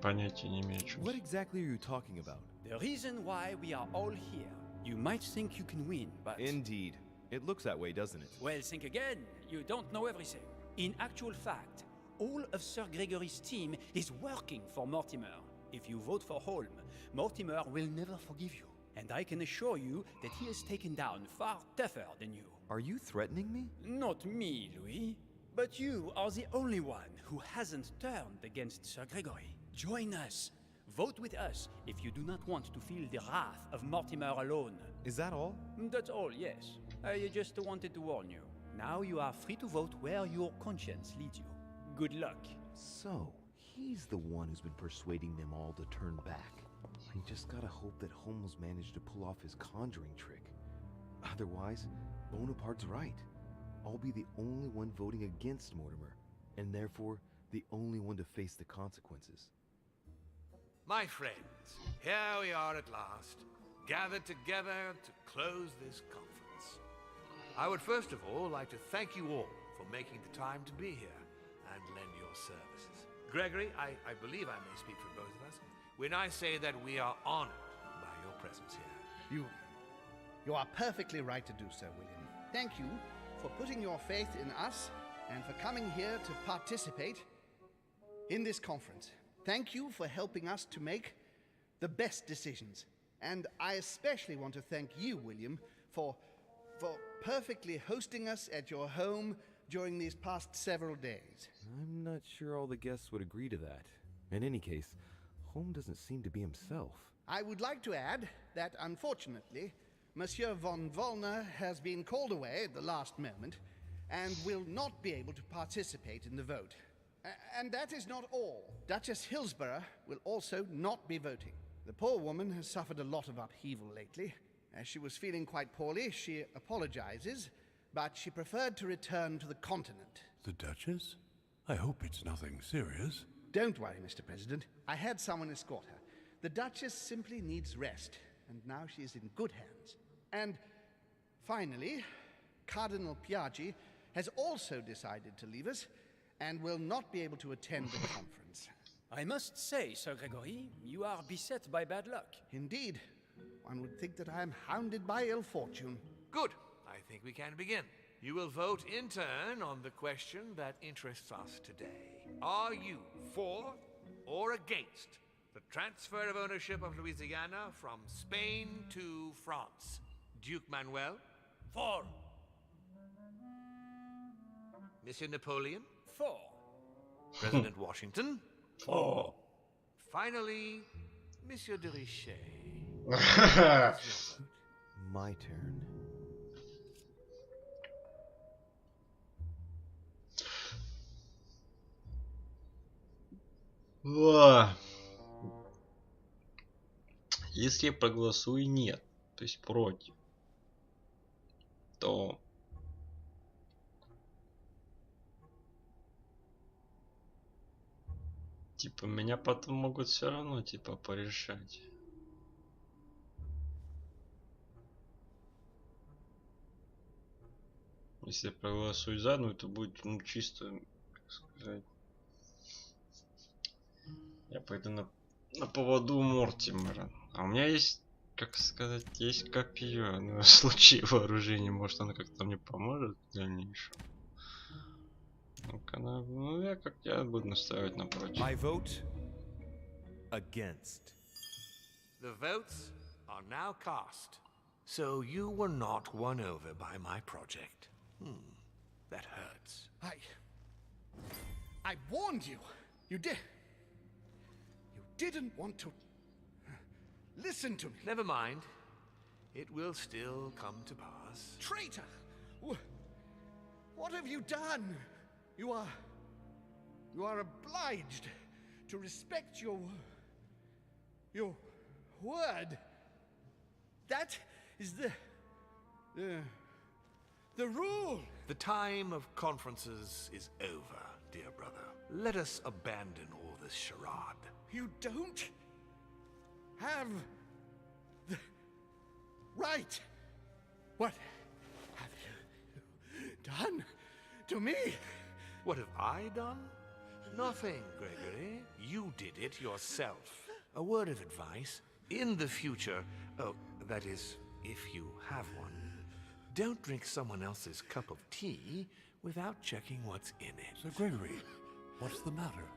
Понятия не имею, что. What exactly are you talking about? The reason why we are all here. You might think you can win, but... Indeed. It looks that way, doesn't it? Well, think again. You don't know everything. In actual fact, all of Sir Gregory's team is working for Mortimer. If you vote for Holm, Mortimer will never forgive you. And I can assure you that he is taken down far tougher than you. Are you threatening me? Not me, Louis. But you are the only one who hasn't turned against Sir Gregory. Join us. Vote with us if you do not want to feel the wrath of Mortimer alone. Is that all? That's all, yes. I just wanted to warn you. Now you are free to vote where your conscience leads you. Good luck. So, he's the one who's been persuading them all to turn back. I just gotta hope that Holmes managed to pull off his conjuring trick. Otherwise, Bonaparte's right. I'll be the only one voting against Mortimer, and therefore the only one to face the consequences. My friends, here we are at last, gathered together to close this conference. I would first of all like to thank you all for making the time to be here and lend your services. Gregory, I believe I may speak for both of us when I say that we are honored by your presence here. You are perfectly right to do so, William. Thank you for putting your faith in us and for coming here to participate in this conference. Thank you for helping us to make the best decisions. And I especially want to thank you, William, for perfectly hosting us at your home during these past several days. I'm not sure all the guests would agree to that. In any case, Holmes doesn't seem to be himself. I would like to add that, unfortunately, Monsieur von Wollner has been called away at the last moment and will not be able to participate in the vote. And that is not all. Duchess Hillsborough will also not be voting. The poor woman has suffered a lot of upheaval lately. As she was feeling quite poorly, she apologizes, but she preferred to return to the continent. The Duchess? I hope it's nothing serious. Don't worry, Mr. President. I had someone escort her. The Duchess simply needs rest, and now she is in good hands. And finally, Cardinal Piaggi has also decided to leave us and will not be able to attend the conference. I must say, Sir Gregory, you are beset by bad luck. Indeed. One would think that I am hounded by ill fortune. Good. I think we can begin. You will vote in turn on the question that interests us today. Are you for or against the transfer of ownership of Louisiana from Spain to France? Duke Manuel? For. Monsieur Napoleon? For. President Washington? For. Finally, Monsieur de Richet. My turn. Если я проголосую нет, то есть против, то типа меня потом могут все равно типа порешать. Если я проголосую за, ну это будет чисто, как сказать, я пойду на поводу Мортимера. А у меня есть, как сказать, есть копье на случай вооружения. Может, оно как-то мне поможет в дальнейшем. Ну, я буду настаивать напротив. I vote against. The votes are now cast. So you were not won over by my project. That hurts. I warned you. You didn't want to listen to me. Never mind. It will still come to pass. Traitor! What have you done? You are obliged to respect your word. That is the rule. The time of conferences is over, dear brother. Let us abandon all this charade. You don't have the right. What have you done to me? What have I done? Nothing, Gregory. You did it yourself. A word of advice. In the future, that is, if you have one, don't drink someone else's cup of tea without checking what's in it. Sir Gregory, what's the matter?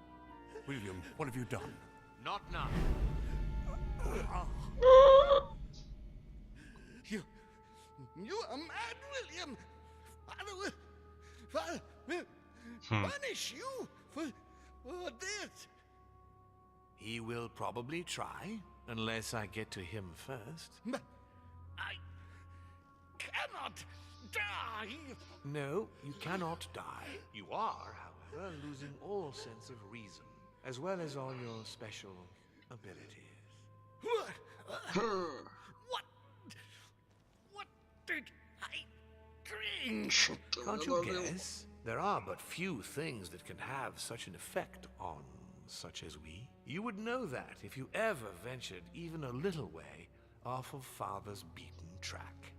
William, what have you done? Not now. You are mad, William. Father will punish you for this. He will probably try, unless I get to him first. But I cannot die. No, you cannot die. You are, however, losing all sense of reason, as well as all your special abilities. What did I drink? Can't you guess? There are but few things that can have such an effect on such as we. You would know that if you ever ventured even a little way off of Father's beaten track.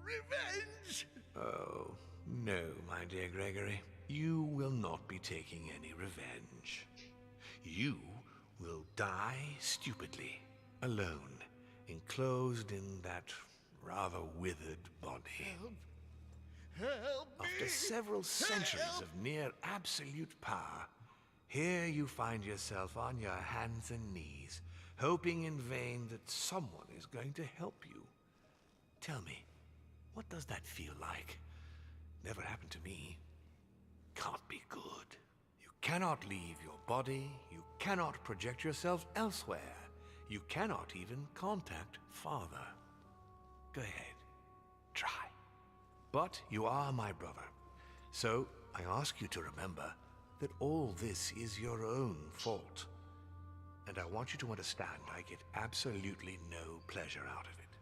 Revenge! Oh, no, my dear Gregory. You will not be taking any revenge. You will die stupidly, alone, enclosed in that rather withered body. Help me! After several centuries of near absolute power, here you find yourself on your hands and knees, hoping in vain that someone is going to help you. Tell me, what does that feel like? Never happened to me. Can't be good. You cannot leave your body, you cannot project yourself elsewhere, you cannot even contact Father. Go ahead, try. But you are my brother, so I ask you to remember that all this is your own fault. And I want you to understand I get absolutely no pleasure out of it.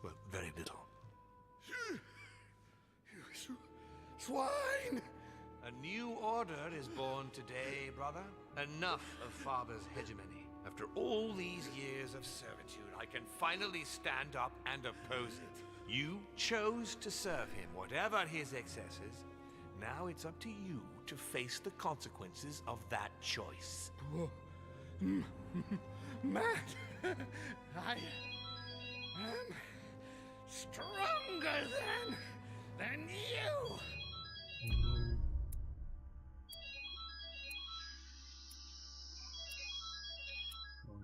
Well, very little. You swine! A new order is born today, brother. Enough of Father's hegemony. After all these years of servitude, I can finally stand up and oppose it. You chose to serve him, whatever his excesses. Now it's up to you to face the consequences of that choice. Matt, I am stronger than you.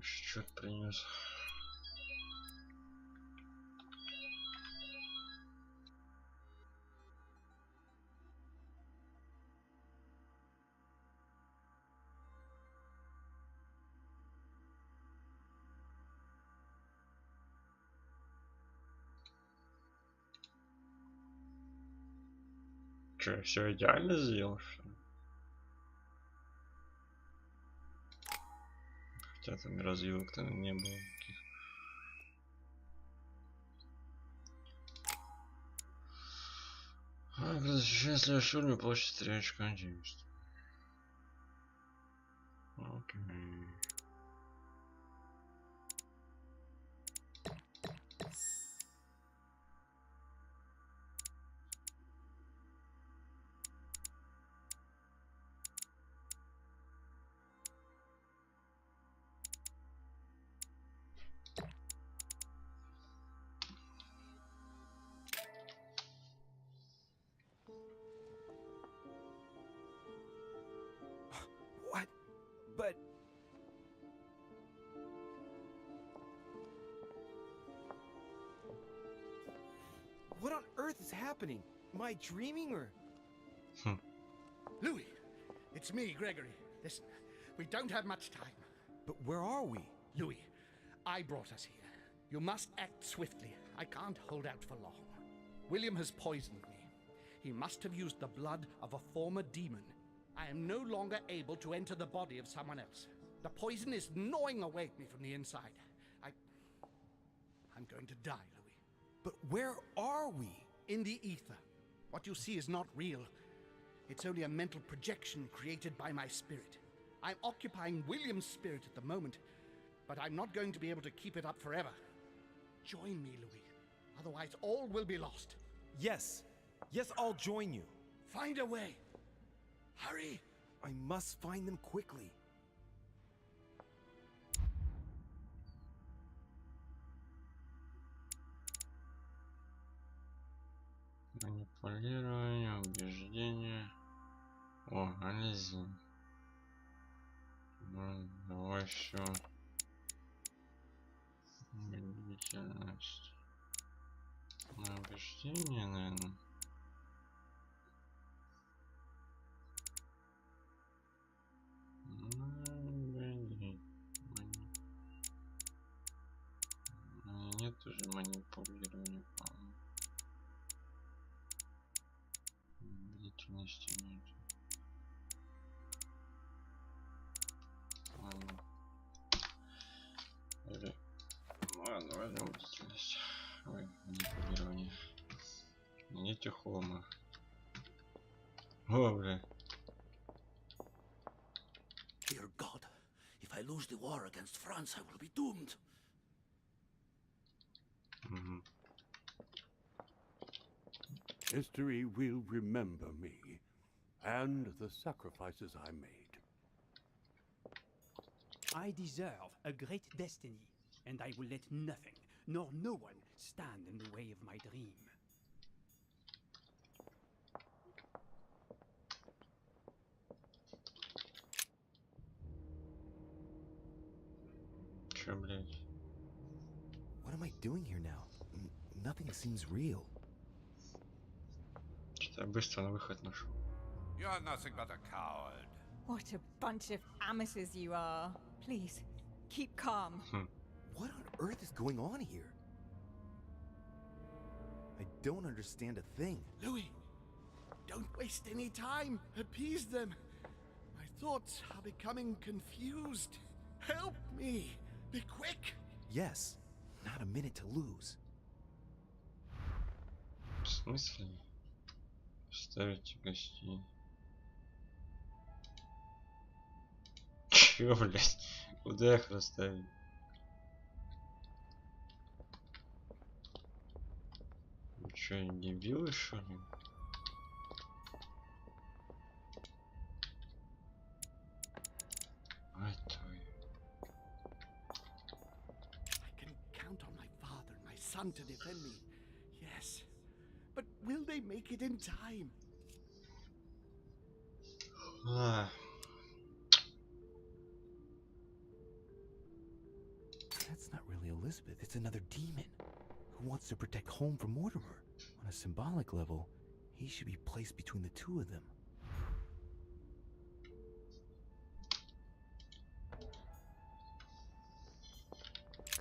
Что-то принес. Че, все идеально сделал, что ли? Хотя там развилок-то не было никаких. Если шурме получится 3 очка, 90. Окей. What? But... What on earth is happening? Am I dreaming or... Louis, it's me, Gregory. Listen, we don't have much time. But where are we? Louis, I brought us here. You must act swiftly. I can't hold out for long. William has poisoned me. He must have used the blood of a former demon. I am no longer able to enter the body of someone else. The poison is gnawing away at me from the inside. I'm going to die, Louis. But where are we? In the ether. What you see is not real. It's only a mental projection created by my spirit. I'm occupying William's spirit at the moment, but I'm not going to be able to keep it up forever. Join me, Louis. Otherwise, all will be lost. Yes. Yes, I'll join you. Find a way. Hurry. I must find them quickly. Манипулирование, убеждение. О, Ализин. Давай все. Убедительность. Убеждение, наверное. Нет уже манипулирования, по-моему. Убедительности нет. Ладно. Ладно, возьмем убедительность. Ой, манипулирование. Нет хома. О, бля. Dear God, if I lose the war against France, I will be doomed. History will remember me and the sacrifices I made. I deserve a great destiny, and I will let nothing, nor no one, stand in the way of my dream. Чё, блядь? What am I doing here now? Nothing seems real. Что-то я быстро на выход нашел. You're nothing but a coward. What a bunch of amateurs you are. Please, keep calm. What on earth is going on here? I don't understand a thing. Louis, Don't waste any time. Appease them. My thoughts are becoming confused. Help me. Be quick. Yes. Not a minute to lose. В смысле? Ставите гостей. Чё, блядь? Куда их расставить? Вы чё, дебилы, что ли? Ай, твой. I can count on my father and my son to defend me. Yes. But will they make it in time? That's not really Elizabeth. It's another demon who wants to protect home from Mortimer. On a symbolic level, he should be placed between the two of them.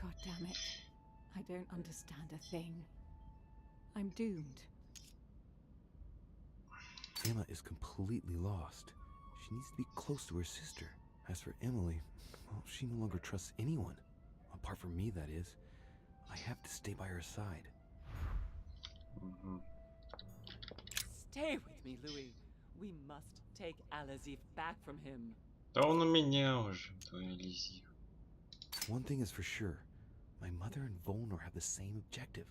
God damn it. I don't understand a thing. I'm doomed. Emma is completely lost. She needs to be close to her sister. As for Emily, well, she no longer trusts anyone. Apart from me, that is. I have to stay by her side. Stay with me, Louis. We must take Al-Azif back from him. Да он у меня уже, твой Элизив. One thing is for sure. My mother and Volnor have the same objective.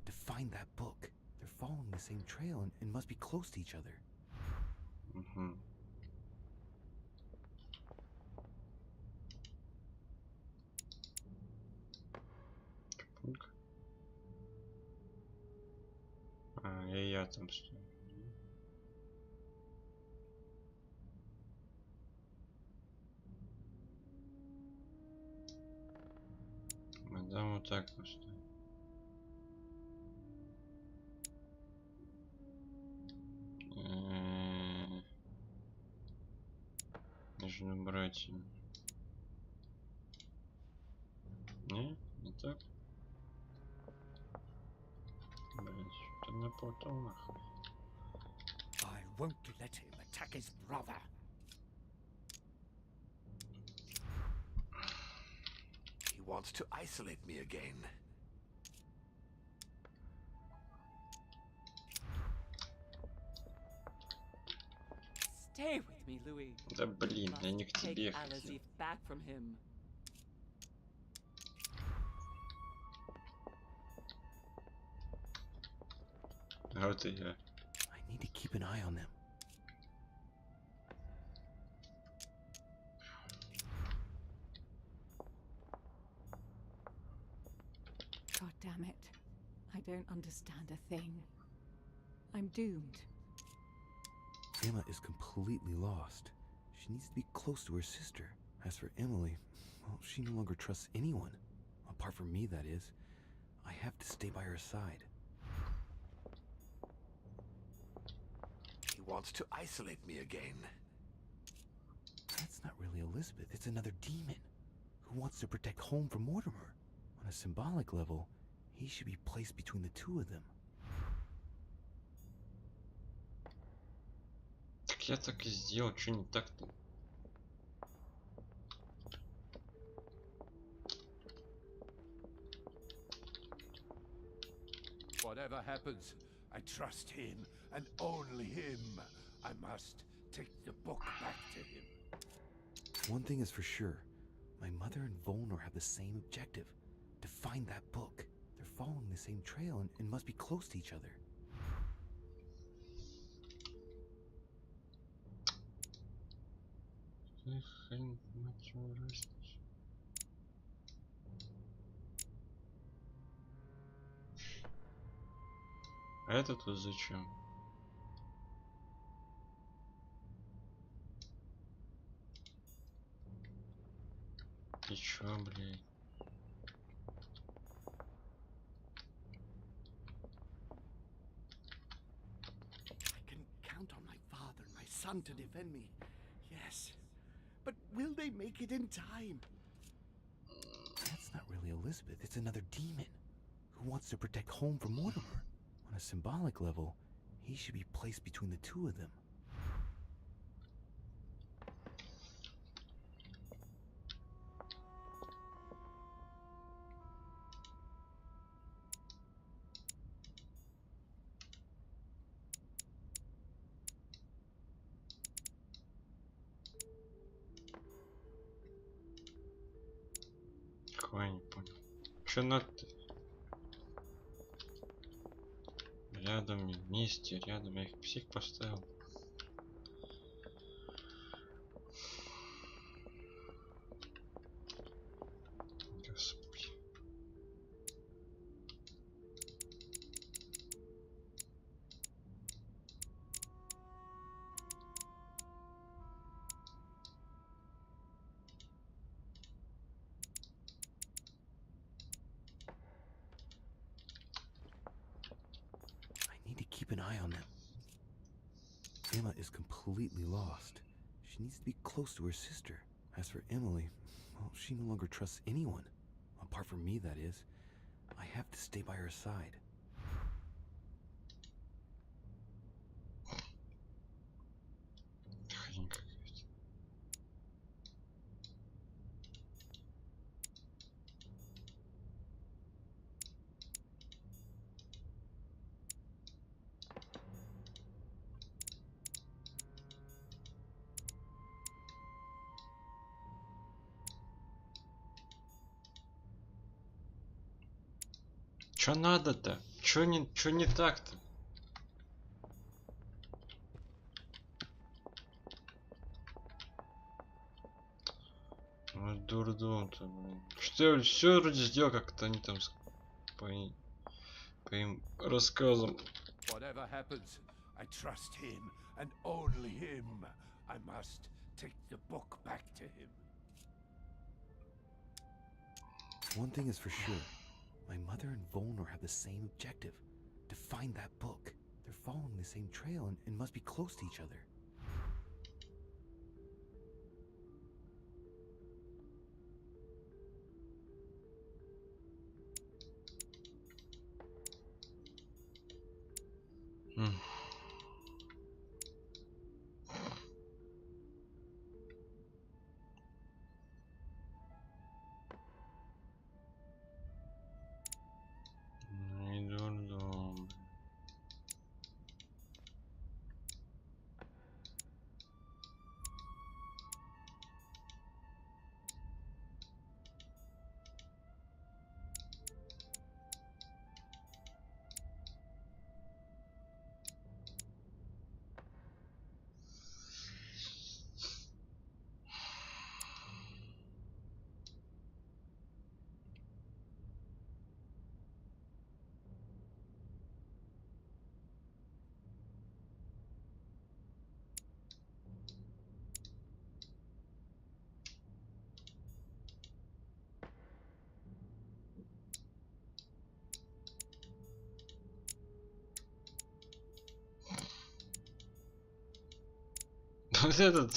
To find that book. They're following the same trail and must be close to each other. И я там стою. Мы там вот так поставим. Между братьями. Не так? Блять, что-то напутал нахуй. I won't let him attack his brother. He wants to isolate me again. Stay with me, Louis. Да блин, я не к тебе Take хотел. Al-Azif back from him. А вот и я. I need to keep an eye on them. God damn it. I don't understand a thing. I'm doomed. Emma is completely lost. She needs to be close to her sister. As for Emily, well, she no longer trusts anyone. Apart from me, that is. I have to stay by her side. He wants to isolate me again. That's not really Elizabeth. It's another demon who wants to protect home from Mortimer. On a symbolic level, he should be placed between the two of them. Так я так и сделал, что не так-то? Whatever happens, I trust him and only him. I must take the book back to him. One thing is for sure. My mother and Volnor have the same objective. To find that book. They're following the same trail and must be close to each other. Хрен, мать его, растешь. А это тут зачем? И чё, блядь? I can count on my father and my son to defend me. Yes. But will they make it in time? That's not really Elizabeth. It's another demon who wants to protect home from Mortimer. On a symbolic level, He should be placed between the two of them. Я не понял. Че надо-то? Рядом, вместе, рядом. Я их всех поставил. Господи. Keep an eye on them. Emma is completely lost. She needs to be close to her sister. As for Emily, well, she no longer trusts anyone. Apart from me, that is. I have to stay by her side. Чё надо-то? Чё не так-то? Ну дурдом-то, блин. Что я все вроде сделал, как-то они там по им рассказам. Whatever happens, I trust him and only him. I must take the book back to him. One thing is for sure. My mother and Volnor have the same objective. To find that book. They're following the same trail and must be close to each other. Вот этот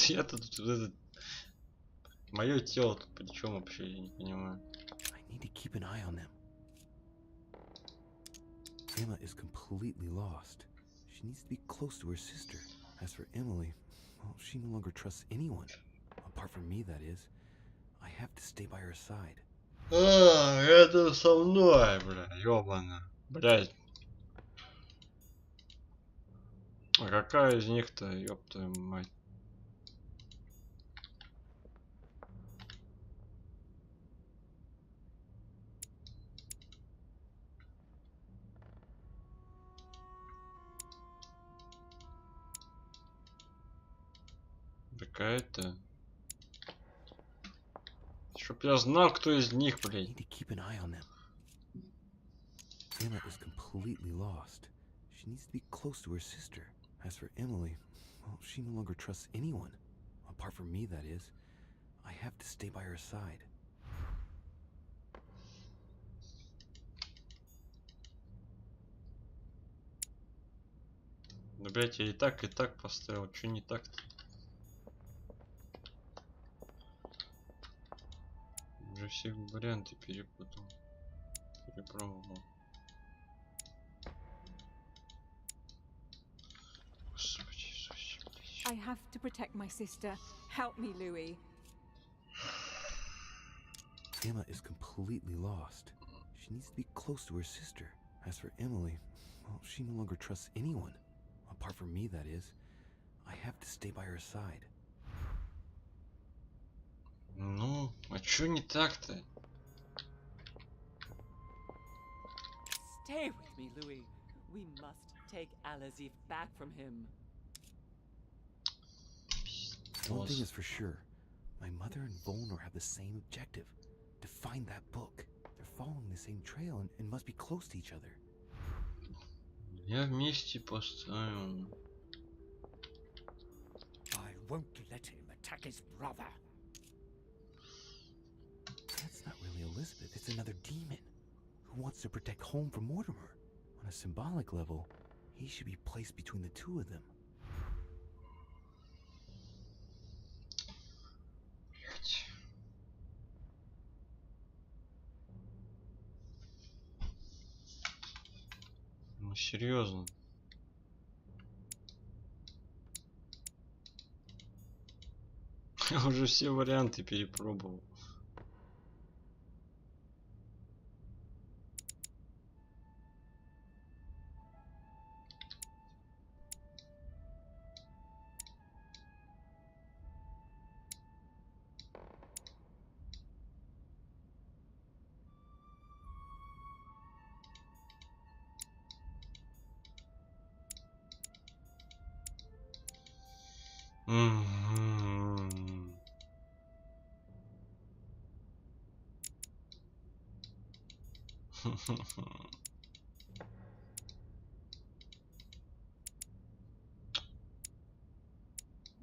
мое тело тут при чем вообще, я не понимаю. I need to keep an eye on them. Emma is completely lost. She needs to be close to her sister. As for Emily, well, she no longer trusts anyone. Apart from me, that is. I have to stay by her side. Это со мной, бля, ёбана. Блядь. А какая из них-то, ёб твою мать? Какая-то. Чтоб я знал, кто из них, блядь. Emma is completely lost. She needs to be close to her sister. As for Emily, well, she no longer trusts anyone. Apart from me, that is. I have to stay by her side. Ну, блядь, я и так поставил. Чё не так-то? Уже все варианты перепутал. Перепробовал. I have to protect my sister. Help me, Louis. Emma is completely lost. She needs to be close to her sister. As for Emily, well, she no longer trusts anyone. Apart from me, that is. I have to stay by her side. Ну, а чё не так-то? Stay with me, Louis. We must take Al-Azif back from him. One thing is for sure. My mother and Volnor have the same objective. To find that book. They're following the same trail and must be close to each other. Я вместе поставим. I won't let him attack his brother. That's not really Elizabeth. It's another demon who wants to protect home from Mortimer. On a symbolic level, he should be placed between the two of them. Ну серьезно. Я уже все варианты перепробовал.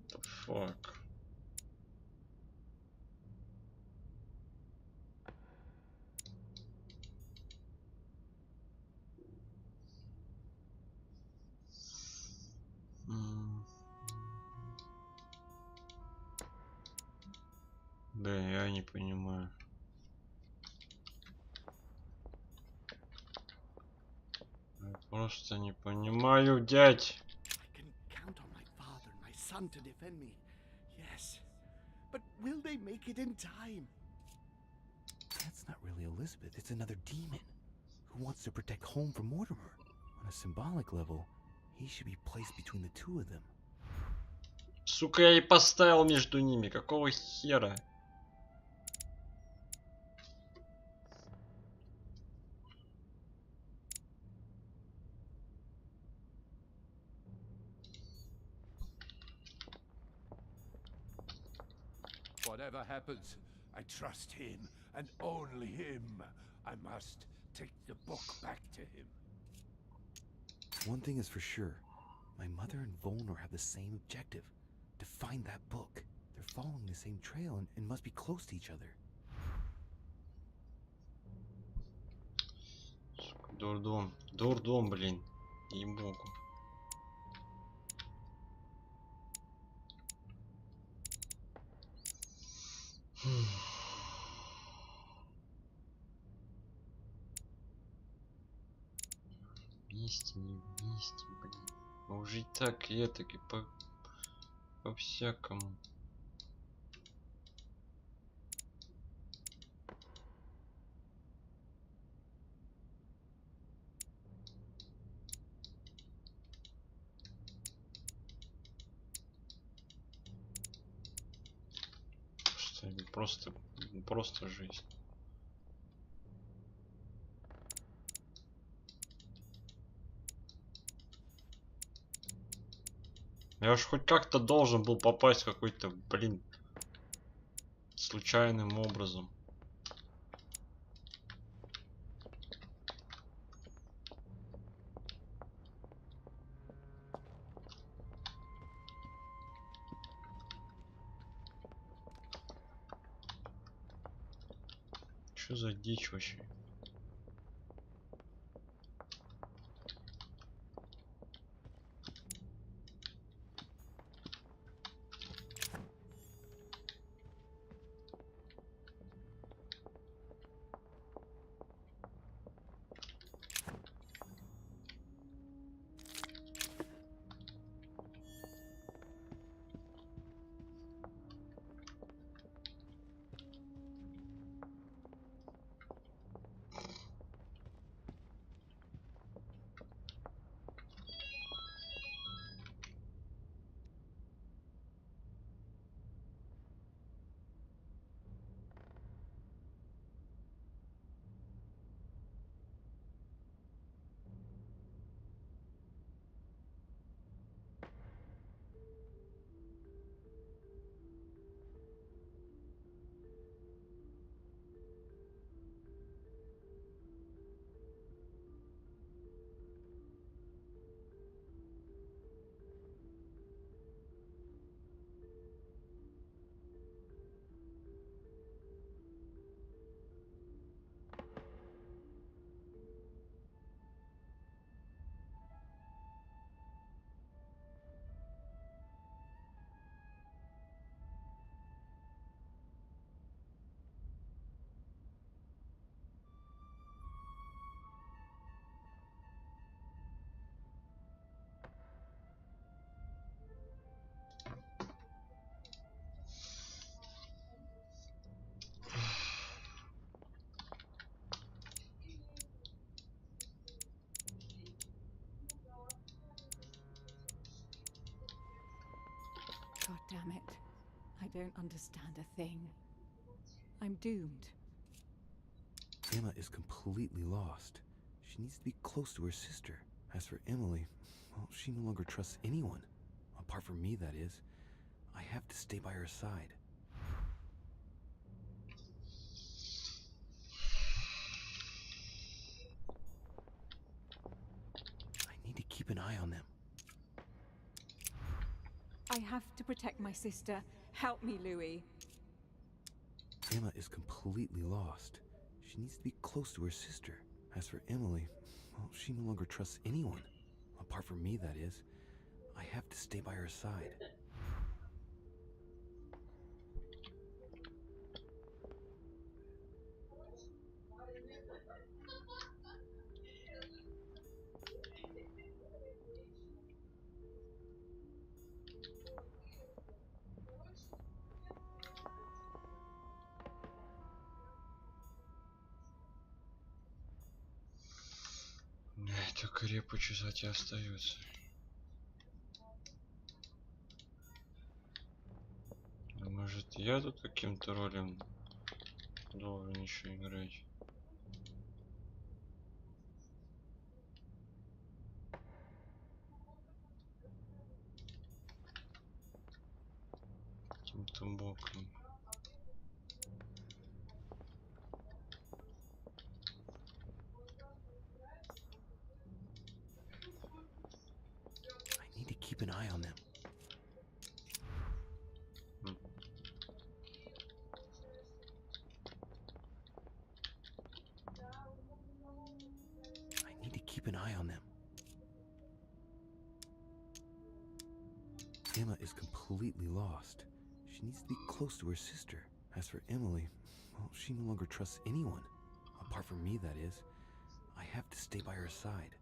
The fuck. Да, я не понимаю. Я просто не понимаю, дядь. I can count on my father and my son to defend me. Yes. But will they make it in time? That's not really Elizabeth. It's another demon who wants to protect home from Mortimer. On a symbolic level, he should be placed between the two of them. Сука, я и поставил между ними. Какого хера? Whatever happens, I trust him, and only him. I must take the book back to him. One thing is for sure. My mother and Volnor have the same objective. To find that book. They're following the same trail and must be close to each other. Дурдом. Дурдом, блин. Ей-богу. Вместе, не вместе, блин. А уже и так, и это, и по-всякому. Просто жизнь. Я уж хоть как-то должен был попасть какой-то, блин, случайным образом. Что за дичь вообще? Damn it. I don't understand a thing. I'm doomed. Emma is completely lost. She needs to be close to her sister. As for Emily, well, she no longer trusts anyone. Apart from me, that is. I have to stay by her side. I need to keep an eye on them. I have to protect my sister. Help me, Louis. Emma is completely lost. She needs to be close to her sister. As for Emily, well, she no longer trusts anyone. Apart from me, that is. I have to stay by her side. Только репу чесать и остается. А может я тут каким-то ролем должен еще играть? Каким-то боком. Keep an eye on them. I need to keep an eye on them. Emma is completely lost. She needs to be close to her sister. As for Emily, well, she no longer trusts anyone. Apart from me, that is. I have to stay by her side.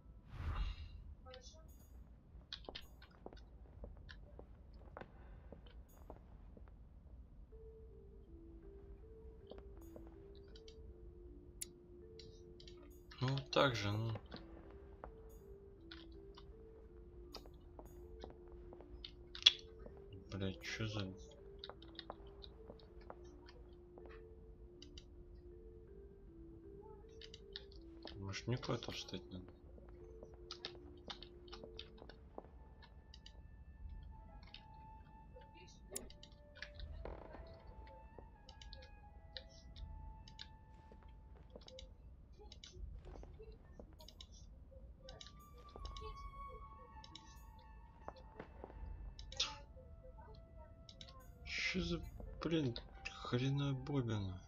Ну так же, ну. Блять, что за... Может, не куда-то встать надо? Что за, блин, хреновая бобина?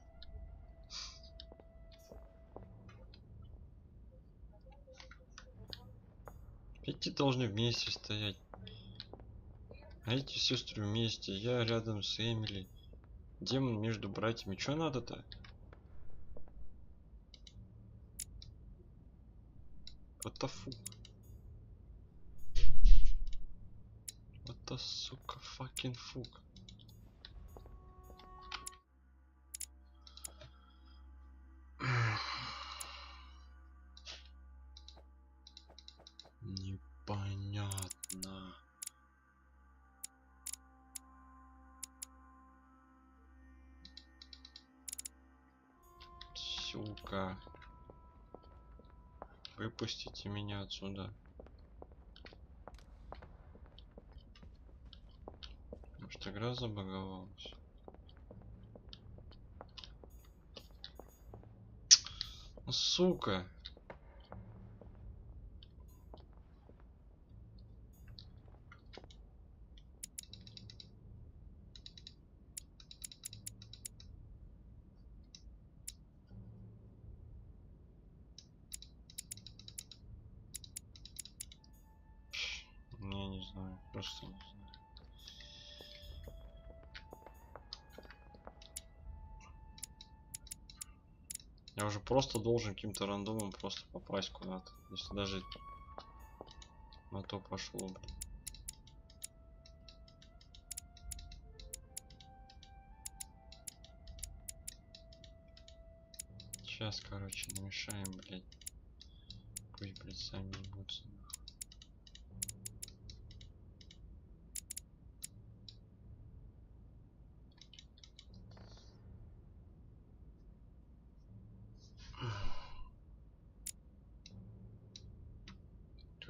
Эти должны вместе стоять. А эти сестры вместе. Я рядом с Эмили. Демон между братьями. Что надо-то? What the fuck? What the сука fucking fuck? Непонятно. Сука. Выпустите меня отсюда. Может, игра забаговалась? Ну, сука. Я не знаю, просто не знаю. Я уже просто должен каким-то рандомом просто попасть куда-то. Если даже на то пошло, блин. Сейчас, короче, намешаем, блядь. Пусть, блядь, сами ебутся, нахуй.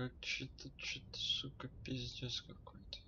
Как что-то, сука, пиздец какой-то.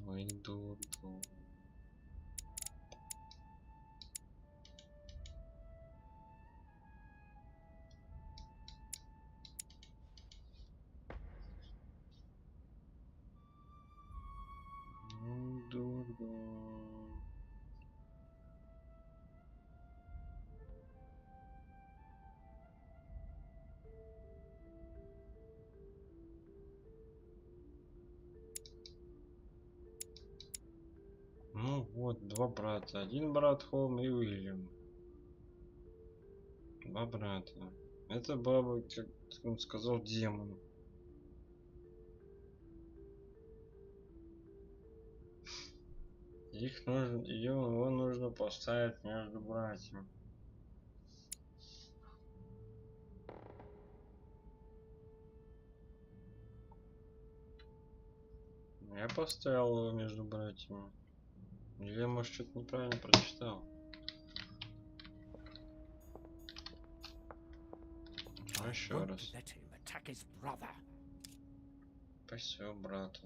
Ну иду. Ну вот, два брата. Один брат Холм и Уильям. Два брата. Это баба, как он сказал, демон. Их нужно, его нужно поставить между братьями. Я поставил его между братьями. Или я, может, что-то неправильно прочитал. А еще раз. Спасибо брату.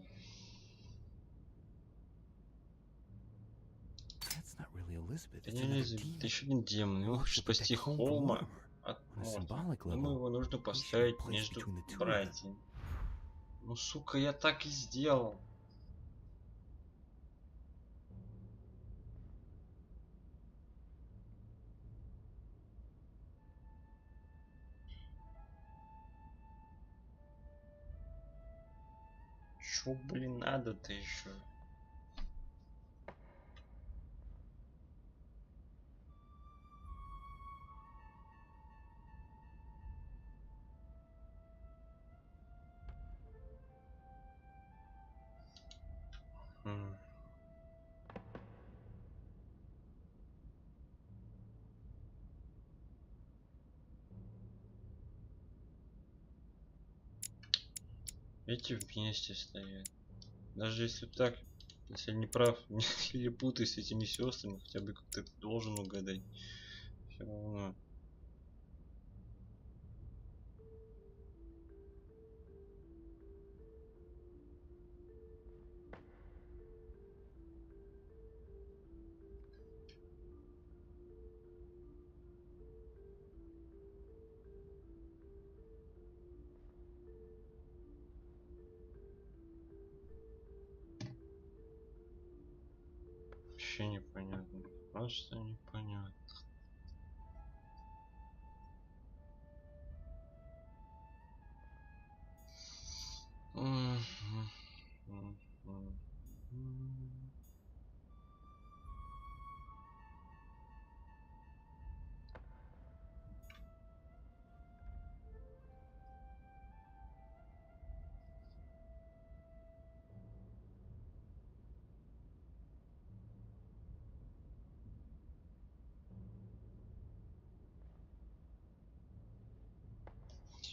Это не Элизабет, это еще один демон. Его хочет спасти Холма от Морти. Думаю, его нужно поставить между братьями. Ну, сука, я так и сделал. Чё, блин, надо-то еще? Эти вместе стоят. Даже если так, если я не прав, или путаюсь с этими сестрами, хотя бы как-то должен угадать. Все равно. Вообще непонятно. Просто непонятно.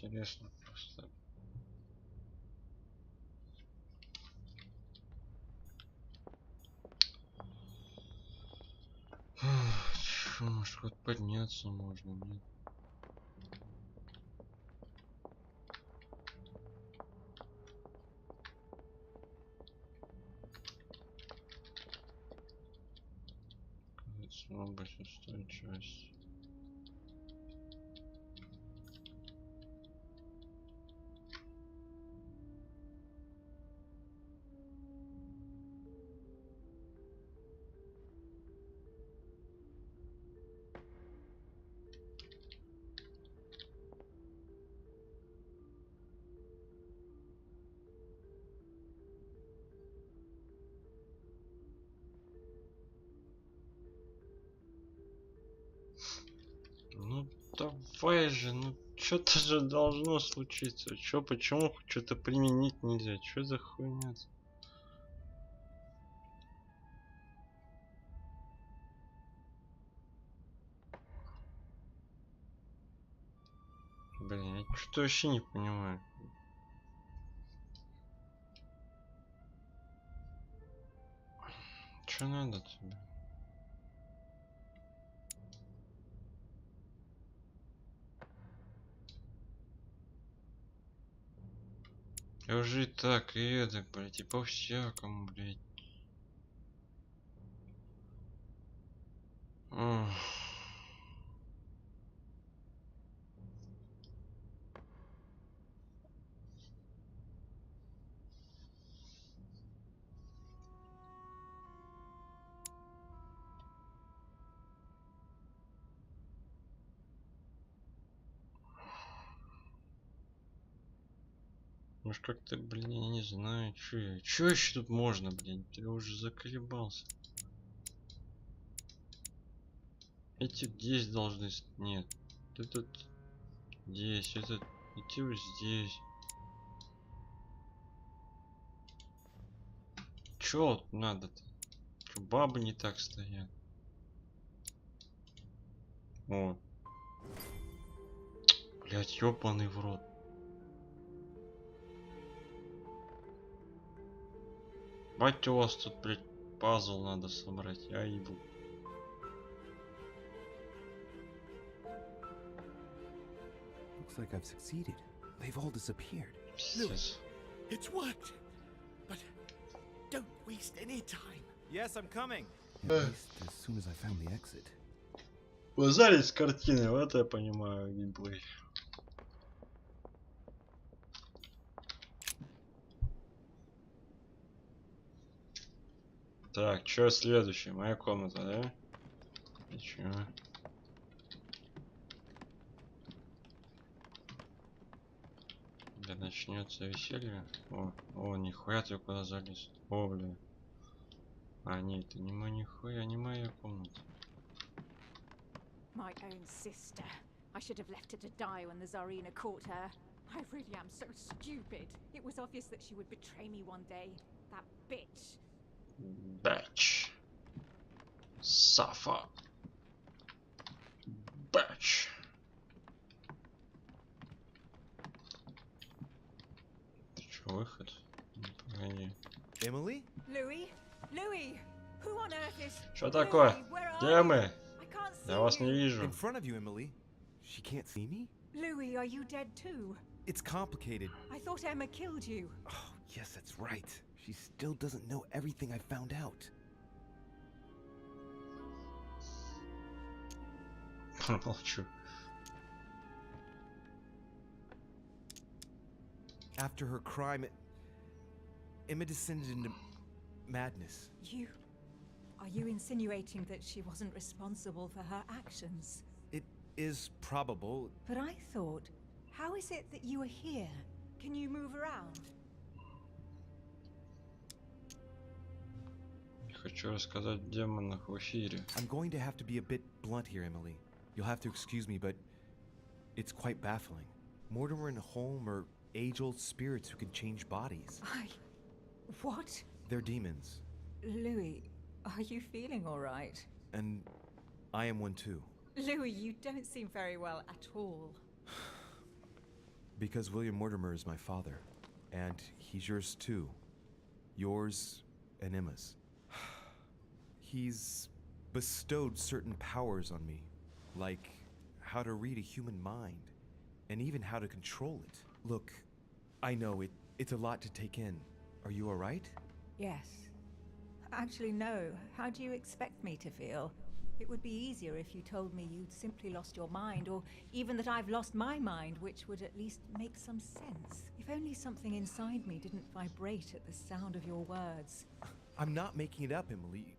Интересно просто. Чё, может, хоть подняться можно, нет? Кажется, большинство часть. Давай же, ну что-то же должно случиться. Чё, почему что-то применить нельзя? Что за хуйня? Блин, я что-то вообще не понимаю. Что надо тебе? Я уже и так, и это, блядь, и по-всякому, блядь. Ох. Может как-то, блин, я не знаю, чё еще тут можно, блин, я уже заколебался. Эти здесь должны, нет, этот здесь, этот идти вот здесь. Чё вот надо-то? Чё бабы не так стоят? О, блять, ёбаный в рот. Бать, у вас тут, блять, пазл надо собрать, я ебу. Looks like I've succeeded. They've all disappeared. Louis, it's worked. But don't waste any time. Yes, I'm coming. At least as soon as I found the exit. Лазарец картины, вот это я понимаю, геймплей. Так, что следующее? Моя комната, да? Ничего. Да начнется веселье. О, нихуя ты куда залез. О, блин. А, нет, это не мой нихуя, не моя комната. My own sister. I should have left her to die when the Tsarina caught her. I really am so stupid. It was obvious that she would betray me one day. That bitch. Batch. Safa. Batch. Ты чё, выход? Погоди. Emily? Louis? Louis? Who on earth is... Что такое? Где мы? I can't see Я вас не you. вижу. In front of you, Emily. She can't see me? Louis, are you dead too? It's complicated. I thought Emma killed you. Oh, yes, that's right. She still doesn't know everything I found out. Молчу. After her crime, Emma descended into madness. Are you insinuating that she wasn't responsible for her actions? It is probable. But I thought, how is it that you are here? Can you move around? Хочу рассказать о демонах в эфире. I'm going to have to be a bit blunt here, Emily. You'll have to excuse me, but it's quite baffling. Mortimer and Holm are age-old spirits who can change bodies. What? They're demons. Louis, are you feeling all right? And I am one too. Louis, you don't seem very well at all. Because William Mortimer is my father. And he's yours too. Yours and Emma's. He's bestowed certain powers on me. Like how to read a human mind. And even how to control it. Look, I know it's a lot to take in. Are you alright? Yes. Actually, no. How do you expect me to feel? It would be easier if you told me you'd simply lost your mind, or even that I've lost my mind, which would at least make some sense. If only something inside me didn't vibrate at the sound of your words. I'm not making it up, Emily.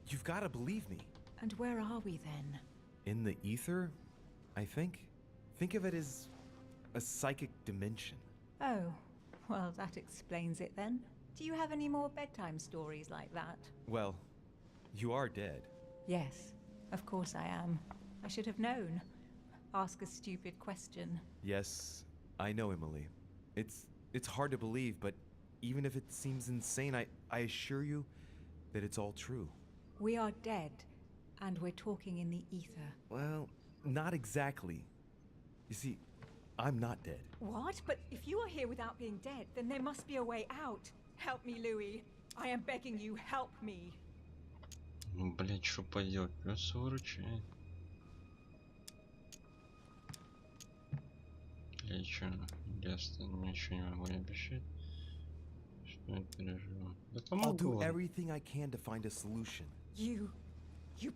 You've got to believe me. And where are we then? In the ether, I think. Think of it as a psychic dimension. Oh, well, that explains it then. Do you have any more bedtime stories like that? Well, you are dead. Yes, of course I am. I should have known. ask a stupid question. Yes, I know, Emily. It's hard to believe, but even if it seems insane, I assure you that it's all true. We are dead, and we're talking in the ether. Well, not exactly. You see, I'm not dead. What? But if you are here without being dead, then there must be a way out. Help me, Louis. I am begging you, help me. Ну, блять, что поделать? Придется выручать. Или что? Ясно, ничего не могу обещать. Что я переживу. Да I'll do помогу. everything I can to find a solution. You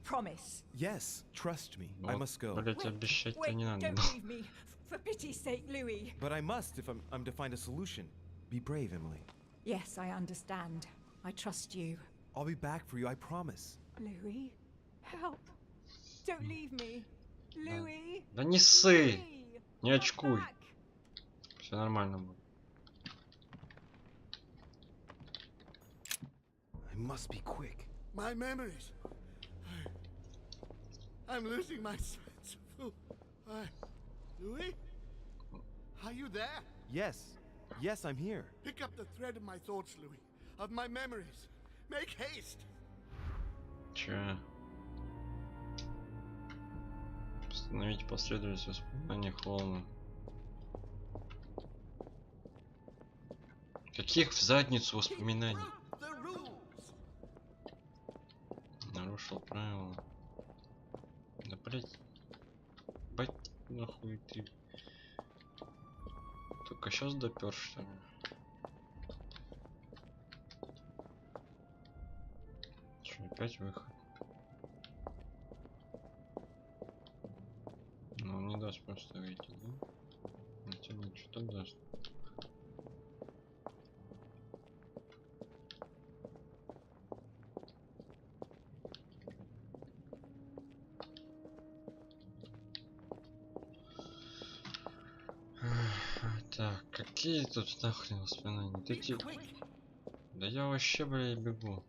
promise? Yes, trust me. I must go. Блять, обещать-то не надо. Don't leave me. For pity's sake, Louis. But I must if I'm to find a solution. Be brave, Emily. Yes, I understand. I trust you. I'll be back for you, I promise. Louis, help. Don't leave me. Louis. Да не ссы! Не очкуй. Все нормально будет. I must be quick. My memories. I'm losing my sense of Louis? Are you there? Yes, I'm here. Pick up the thread of my thoughts, Louis. Of my memories. Make haste. Че? Установить последовательность воспоминаний Холма. Каких в задницу воспоминаний? Нарушил правила. Да блять. Бать нахуй ты. Только сейчас допер, что ли? Че, опять выход? Ну, он не даст просто выйти, да? Хотя нет, что даст. Так, какие тут нахрен воспоминания? Ты типа... Да я вообще, блядь, бегу.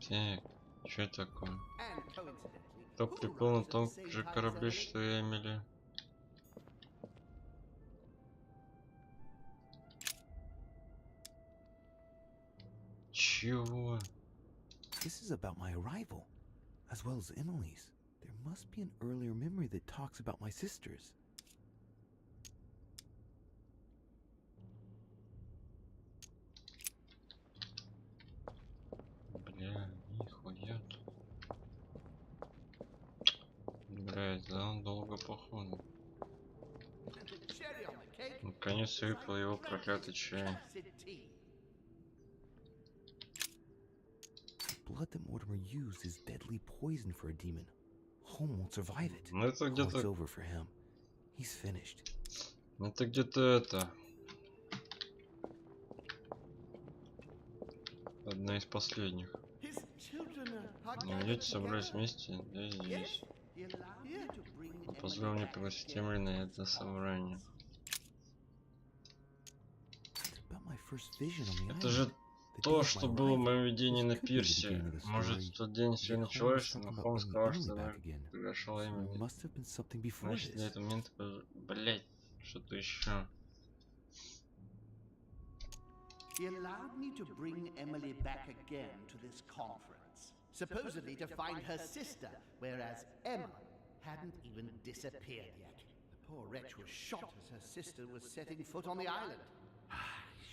Так, что такое? Кто приплыл на том же корабле, что и Эмили? Чего? This is about my arrival, as well as Emily's. There must be an earlier memory that talks about my sisters. Бля, нихуя тут. Блядь, да он долго походу. Наконец выпил его проклятый чай. The blood that Mortimer used is deadly poison for a demon. Home won't survive it. Ну это где-то... It's over for him. He's finished. Это где-то это... Одна из последних. Не видите, собрались вместе, да и здесь. Позволь мне пригласить Эмили на это собрание. Это же то, что было в моем видении на пирсе. Может, в тот день все началось, но Холмс сказал, что приглашал Эмили. Значит, для этого момента... Блять, что-то еще. He allowed me to bring Emily back again to this conference, supposedly to find her sister, whereas Emma hadn't even disappeared yet. The poor wretch was shot as her sister was setting foot on the island. I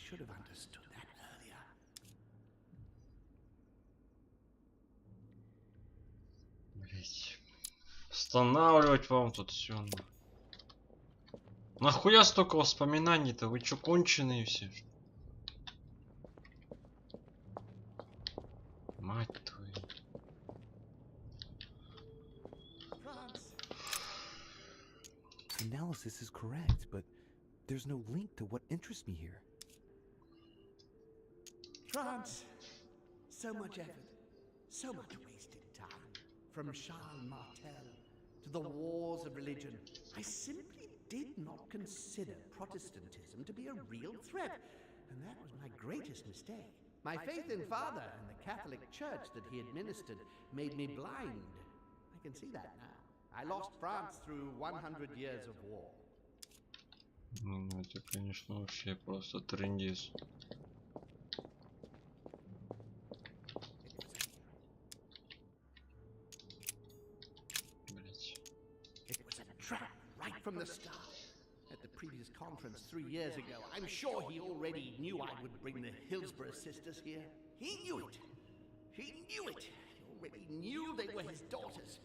should have understood that earlier. Блять. Останавливать вам тут все. Нахуя столько воспоминаний-то? Вы чё, конченые все? Мать твою. Analysis is correct, but there's no link to what interests me here. France, so much effort, so much wasted time. From Charles Martel to the wars of religion, I simply did not consider Protestantism to be a real threat. and that was my greatest mistake. My faith in Father and the Catholic Church that he administered made me blind. I can see that now. I lost France through 100 years of war. Ну, это, конечно, вообще просто трындец. Блять. It was a trap right from the start. At the previous conference 3 years ago, I'm sure he already knew I would bring the Hillsborough sisters here. He knew it. He knew it. He already knew they were his daughters.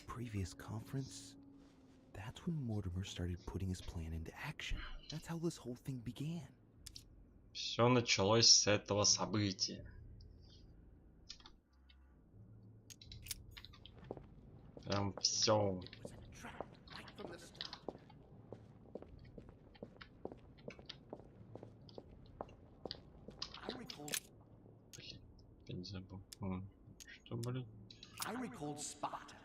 Previous conference? That's when Mortimer started putting his plan into action. That's how this whole thing began. Все началось с этого события. Прям все. Блин, забыл. Что, блин? I recalled Sparta,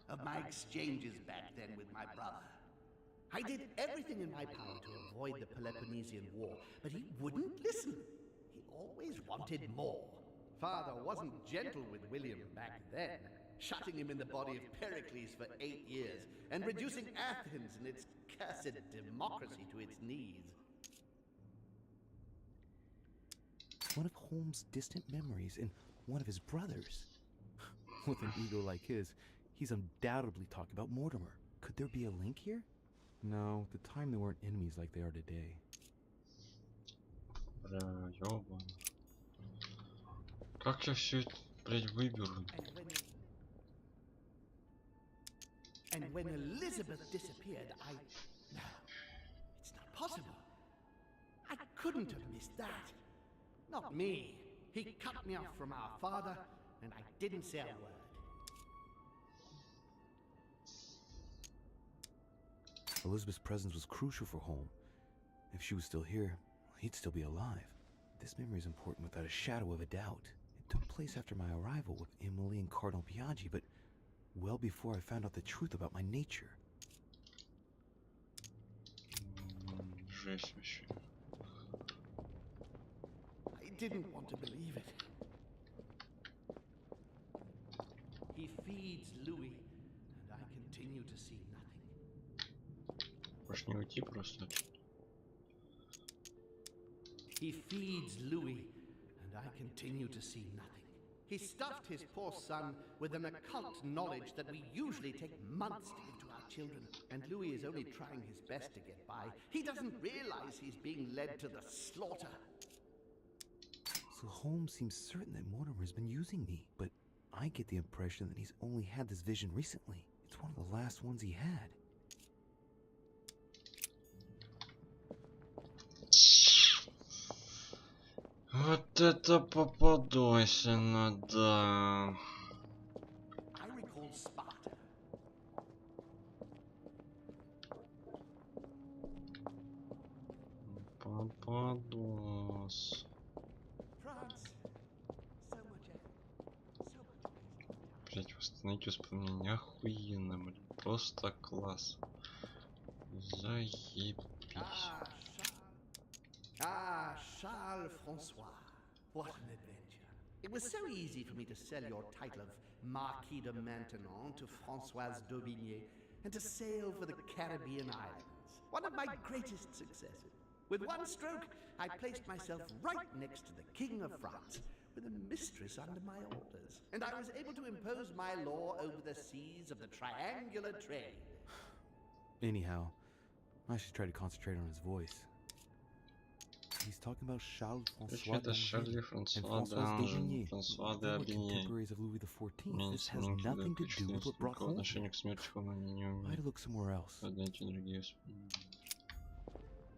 of my exchanges back then with my brother. I did everything in my power to avoid the Peloponnesian War, but he wouldn't listen. He always wanted more. Father wasn't gentle with William back then, shutting him in the body of Pericles for 8 years, and reducing Athens and its cursed democracy to its knees. One of Holmes' distant memories and one of his brothers. With an ego like his, he's undoubtedly talking about Mortimer. Could there be a link here? No, at the time they weren't enemies like they are today. Бля, ёбан. Как я все это, блядь, выберу? And when Elizabeth disappeared, No, it's not possible. I couldn't have missed that. Not me. He cut me off from our father, and I didn't say a word. Elizabeth's presence was crucial for Holmes. If she was still here, he'd still be alive. This memory is important without a shadow of a doubt. It took place after my arrival with Emily and Cardinal Biaggi, but well before I found out the truth about my nature. Жесть вообще. I didn't want to believe it. He feeds Louis, and I continue to see nothing. Можешь не уйти просто. He feeds Louis, and I continue to see nothing. He stuffed his poor son with an occult knowledge that we usually take months to give to our children, and Louis is only trying his best to get by. He doesn't realize he's being led to the slaughter. So Holmes seems certain that Mortimer has been using me, but I get the impression that he's only had this vision recently. It's one of the last ones he had. Вот это попадосина, да. I recall Sparta. Попадос. Блять, восстановить воспоминания охуенно, блин. Просто класс. Заебись. Charles Francois. What an adventure. It was so easy for me to sell your title of Marquis de Maintenon to Françoise d'Aubigné and to sail for the Caribbean islands. One of my greatest successes. With one stroke, I placed myself right next to the King of France, with a mistress under my orders, and I was able to impose my law over the seas of the triangular trade. Anyhow, I should try to concentrate on his voice. He's talking about Charles Francois d'Aubigné and Françoise d'Aubigné. They were contemporaries of Louis XIV. This has nothing to do with what brought Holmes. I'd look somewhere else.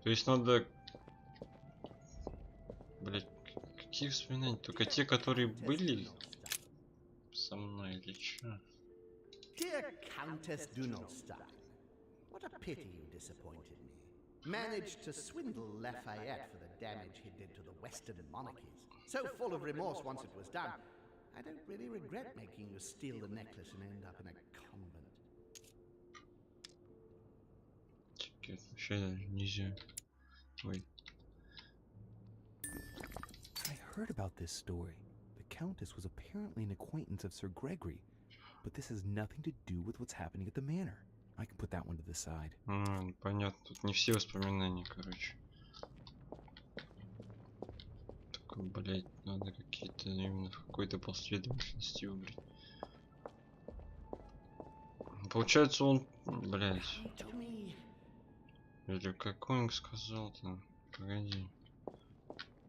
То есть надо... Блять, какие вспоминания? Только те, которые были со мной или чё? Dear Countess Dunolstein, what a pity you disappointed me. Managed to swindle Lafayette for the damage he did to the Western monarchies. So full of remorse once it was done, I don't really regret making you steal the necklace and end up in a convent. Вообще нельзя. Ой. heard about this story. The Countess was apparently an acquaintance of Sir Gregory, but this has nothing to do with what's happening at the manor. I can put that one to the side. Понятно, тут не все воспоминания, короче. Такой, блять, надо какие-то именно в какой-то последовательности выбрать. Получается он, блять. Или какой он сказал-то? Погоди.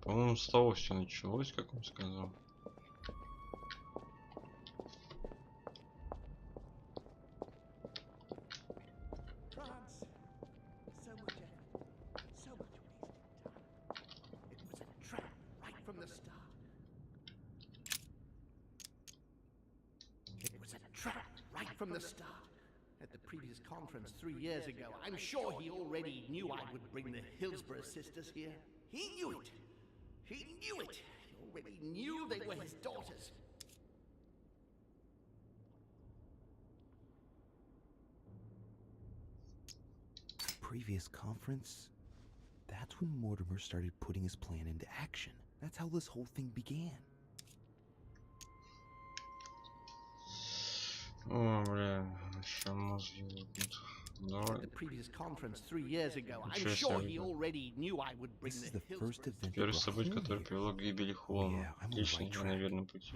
По-моему, с того все началось, как он сказал. From the start. At the previous conference 3 years ago, I'm sure he already knew I would bring the Hillsborough sisters here. He knew it. He knew it. He already knew they were his daughters. Previous conference? That's when Mortimer started putting his plan into action. That's how this whole thing began. О, бля, еще мозги лопнут. At the previous conference 3 years ago, I'm sure he already knew I would bring the Hillsborough. Первое событие, которое привело к гибели Холма. Отлично, я на верном пути.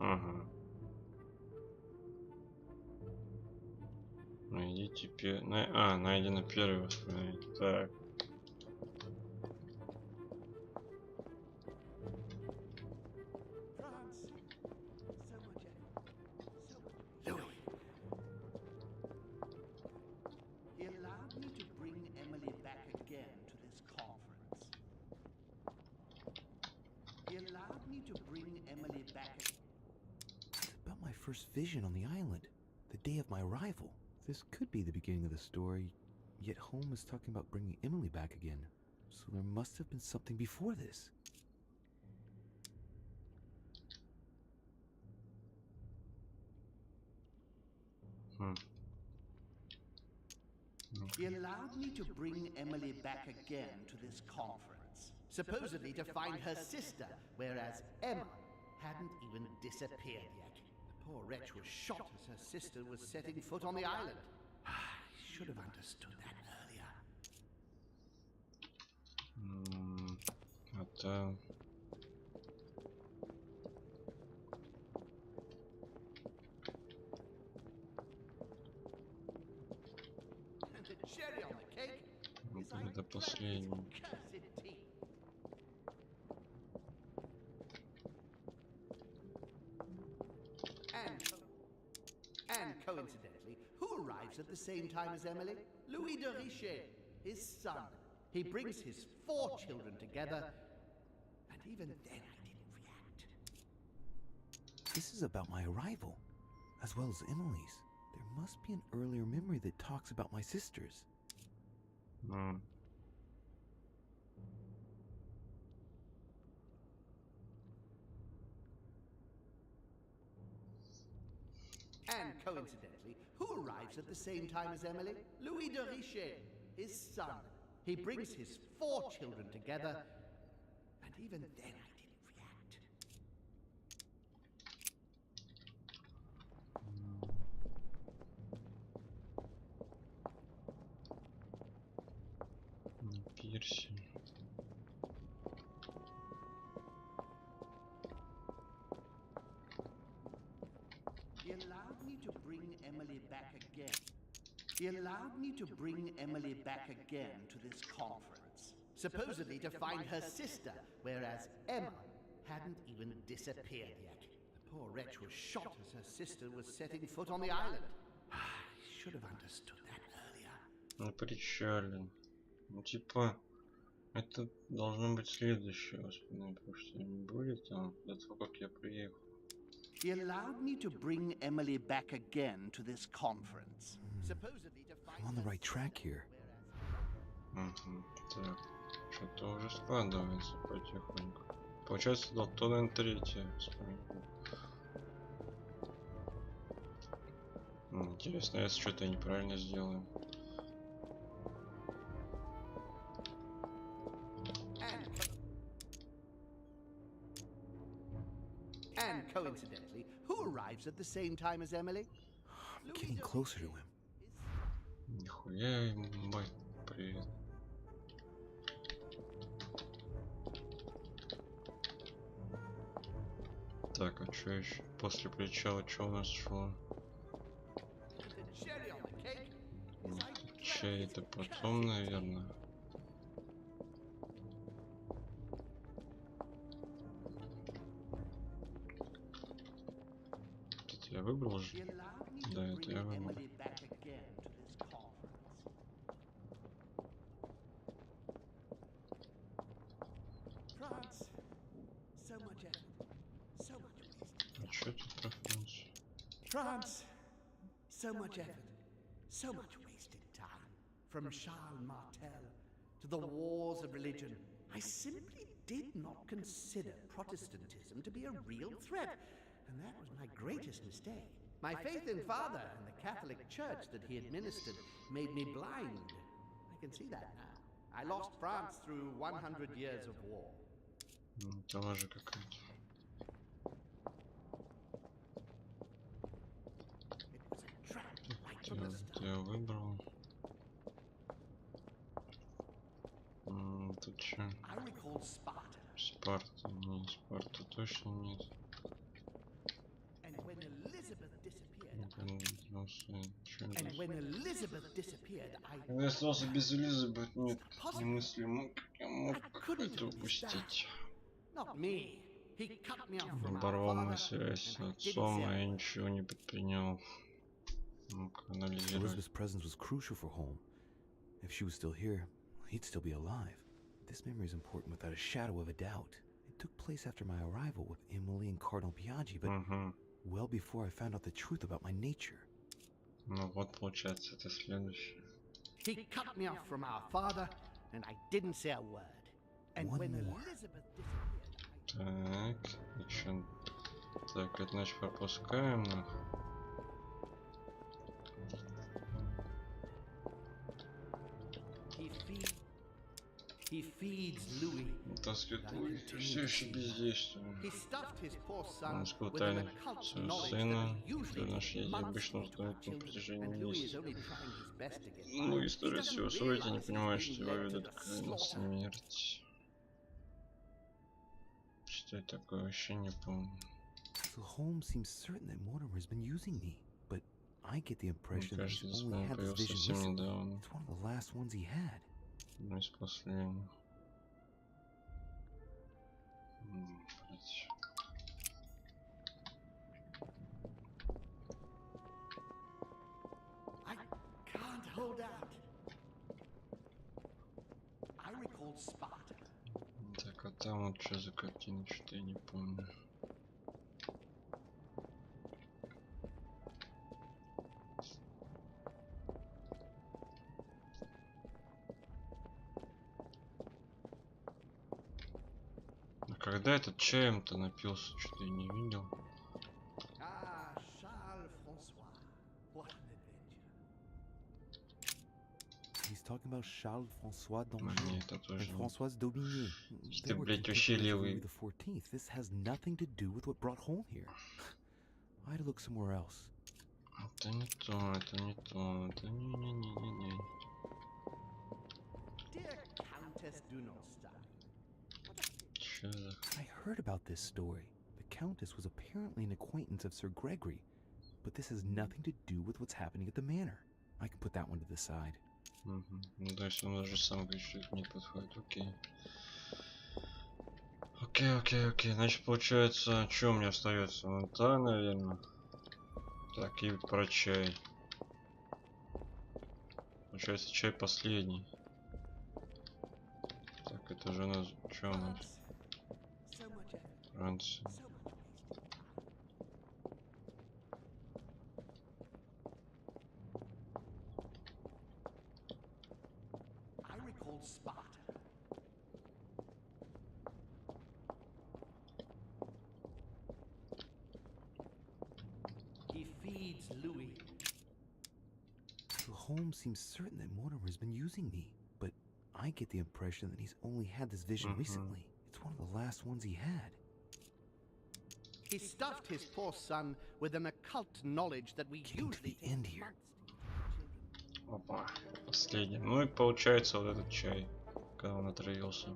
Ага. Найдите найдено первое воспоминание. Так. First vision on the island, the day of my arrival. This could be the beginning of the story, yet Holmes is talking about bringing Emily back again, so there must have been something before this. He allowed me to bring Emily back again to this conference, supposedly to find her sister, whereas Emma hadn't even disappeared yet. Poor wretch was shot as her sister was setting foot on the island. I should have understood that earlier. Это... And the cherry on the cake is это последний. And coincidentally, who arrives at the same time as Emily? Louis de Richet, his son. He brings his 4 children together, and even then I didn't react. This is about my arrival, as well as Emily's. There must be an earlier memory that talks about my sisters. And coincidentally, who arrives at the same time as Emily? Louis de Richet, his son. He brings his 4 children together, and even then I didn't react. Пирси. He allowed me to bring Emily back again. He allowed me to bring Emily back again to this conference, supposedly to find her sister, whereas Emma hadn't even disappeared yet. The poor wretch was shot as her sister was setting foot on the island. I should have understood that earlier. Ну, причален. Ну, типа, это должно быть следующее воспоминание, потому что не были там до того, как я приехал. He allowed me to bring Emily back again to this conference. Supposedly to find I'm on the right track here. Так, что-то уже складывается потихоньку. Получается, да, то, наверное, третье вспоминание. Интересно, если что-то я неправильно сделаю. And coincidentally, who arrives at the same time as Emily? I'm getting closer to him. Нихуя ему, мать, привет. Так, а что еще? После причала, что у нас шло? Чай это потом, наверное. Это я выбрал же? Да, это я выбрал. А что тут про Францию? France, so much effort, so much wasted time. From Charles Martel to the wars of religion, I simply did not consider Protestantism to be a real threat, and that was my greatest mistake. My faith in Father and the Catholic Church that he administered made me blind. I can see that now. I lost France through 100 years of war. Это лажа какая-то. Я выбрал. Тут что? Спарта. Не, Спарта точно нет. Когда я остался без Элизабет, нет, немыслимо, как я мог это упустить. Оборвал мою связь с отцом, а я ничего не предпринял. Elizabeth's presence was crucial for Holm. If she was still here, he'd still be alive. This memory is important without a shadow of a doubt. It took place after my arrival with Emily and Cardinal Biaggi, but well before I found out the truth about my nature. Ну вот, получается, это следующее. He cut me off from our father, and I didn't say a word. And when Elizabeth disappeared, Так, и чё? Так, это значит пропускаем, нахуй. He feeds Louis. Все еще бездействуем. Он скрыл тайну своего сына, который наш обычно устроит на протяжении месяца. Ну, история всего свойти, не понимаю, что его ведут к смерти. Что это такое, вообще не помню. So Holmes seems certain that Mortimer has been using me, but I get the impression that he's only had this vision recently. It's one of the last ones he had. Ну, из последних. I can't hold out. I recall Sparta. Так, а там вот что за картина, что-то я не помню. Когда этот чаем-то напился, что-то я не видел. He's talking about Charles François d'Anjou and Françoise Ты, They were блядь, вообще левый. the 14th. This has nothing to do with what brought home here. I'd look somewhere else. Это не то, это не то, это не. Dear Countess Dunostar. I heard about this story. The Countess was apparently an acquaintance of Sir Gregory, but this has nothing to do with what's happening at the manor. I can put that one to the side. Ну, то есть он уже сам говорит, что это не подходит. Окей. Значит, получается, что у меня остается? Вон та, наверное. Так, и про чай. Получается, чай последний. Так, это же у нас... Что у нас? Франция. I recall Sparta. He feeds Louis. So Holmes seems certain that Mortimer has been using me, but I get the impression that he's only had this vision recently. It's one of the last ones he had. He stuffed his poor son with an occult knowledge that we usually end here. Опа, последний. Ну и получается вот этот чай, когда он отравился.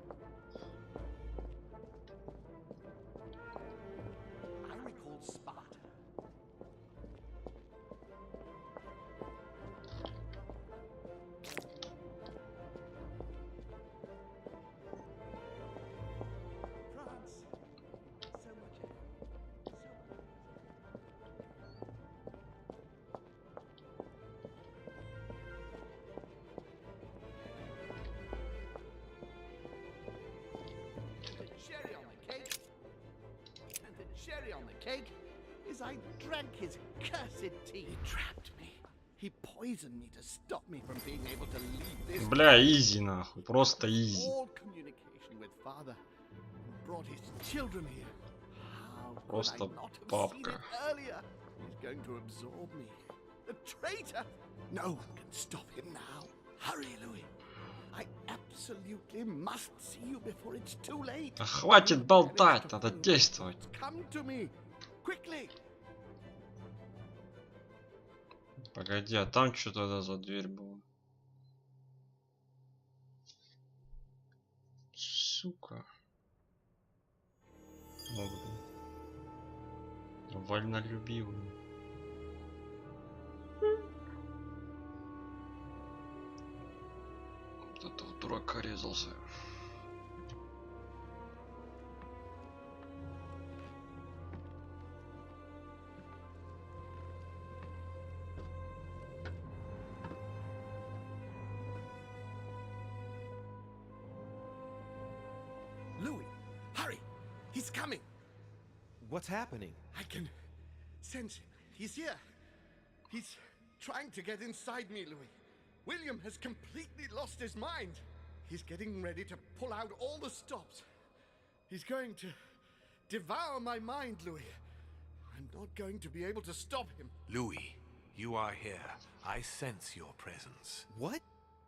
Cherry on the cake is I drank his cursed tea. He trapped me. He poisoned me to stop me from being able to leave this. Бля, изи нахуй, просто изи. All communication with father brought his children here. How could I not have seen it earlier? He's going to absorb me. The traitor! No one can stop him now. Hurry, Louis. I absolutely must see you before it's too late. Хватит болтать, надо действовать. Come to me, quickly. Погоди, а там что тогда за дверь была? Сука. О, блин. Вольнолюбивый. Вот этого дурака резался. Louis, hurry! He's coming! What's happening? I can sense him. He's here. He's trying to get inside me, Louis. William has completely lost his mind. He's getting ready to pull out all the stops. He's going to devour my mind, Louis. I'm not going to be able to stop him. Louis, you are here. I sense your presence. What?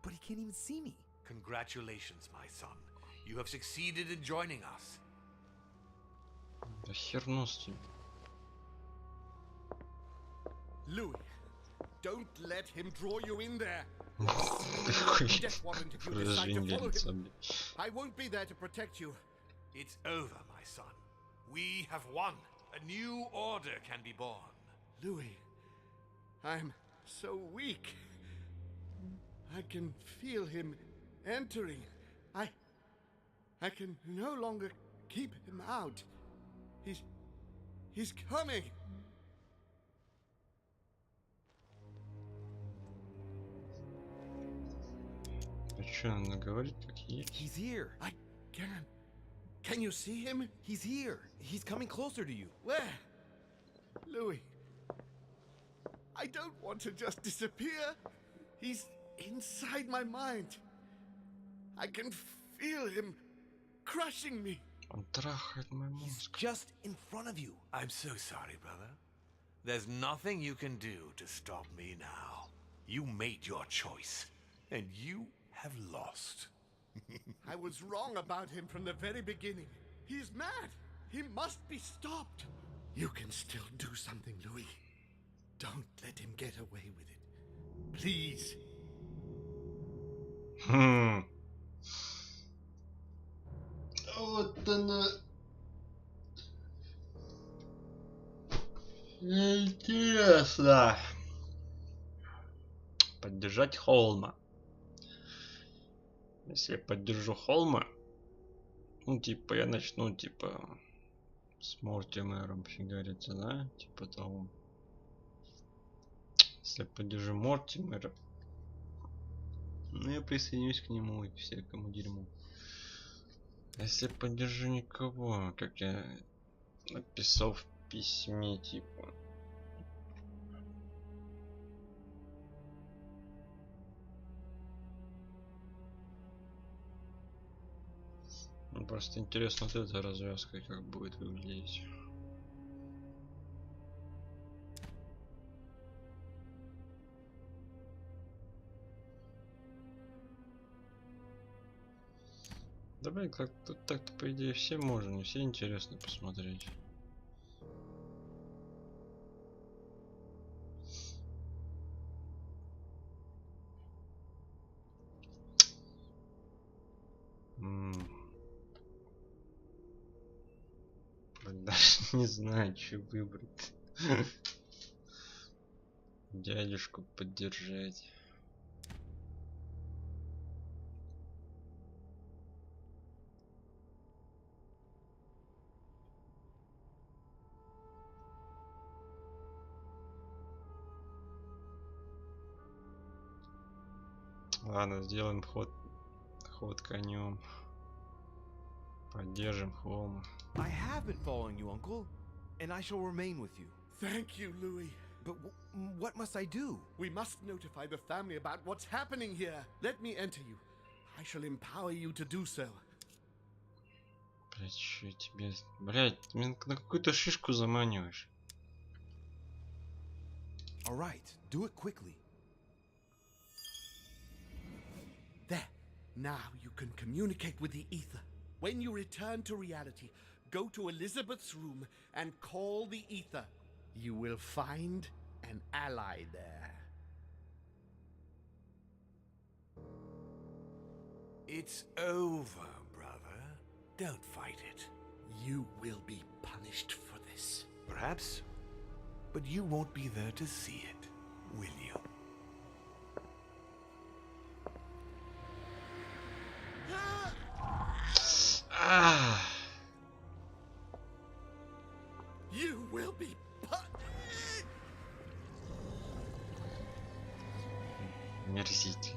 But he can't even see me. Congratulations, my son. You have succeeded in joining us. Да херну с ним. Louis, don't let him draw you in there. I won't be there to protect you. It's over, my son. We have won. A new order can be born. Louis, I'm so weak. I can feel him entering. I can no longer keep him out. He's coming. А что, надо говорить как есть? He's here. I can. Can you see him? He's here. He's coming closer to you. Where? Louis. I don't want to just disappear. He's inside my mind. I can feel him crushing me. Он трахает мой мозг. Just in front of you. I'm so sorry, brother. There's nothing you can do to stop me now. You made your choice, and you have lost. I was wrong about him from the very beginning. He's mad. He must be stopped. You can still do something, Louis. Don't let him get away with it. Please. Вот она. Интересно. Поддержать Холма. Если я поддержу Холма, ну типа я начну типа с Мортимером фигариться, да? Типа того. Если я поддержу Мортимера, ну я присоединюсь к нему и к всякому дерьму. Если я поддержу никого, как я написал в письме, типа. Ну, просто интересно вот эта развязка, как будет выглядеть. Давай как-то так-то по идее все можно, все интересно посмотреть. Даже не знаю, что выбрать. Дядюшку поддержать. Ладно, сделаем ход конем. Поддержим холм. I have been following you, Uncle, and I shall remain with you. Thank you, Louis. But what must I do? We must notify the family about what's happening here. Let me enter you. I shall empower you to do so. Блять, что тебе... Блять, меня на какую-то шишку заманиваешь. All right, do it quickly. There. Now you can communicate with the ether. When you return to reality, go to Elizabeth's room and call the ether. You will find an ally there. It's over, brother. Don't fight it. You will be punished for this. Perhaps, but you won't be there to see it, will you? You will be punished. Мерзитель.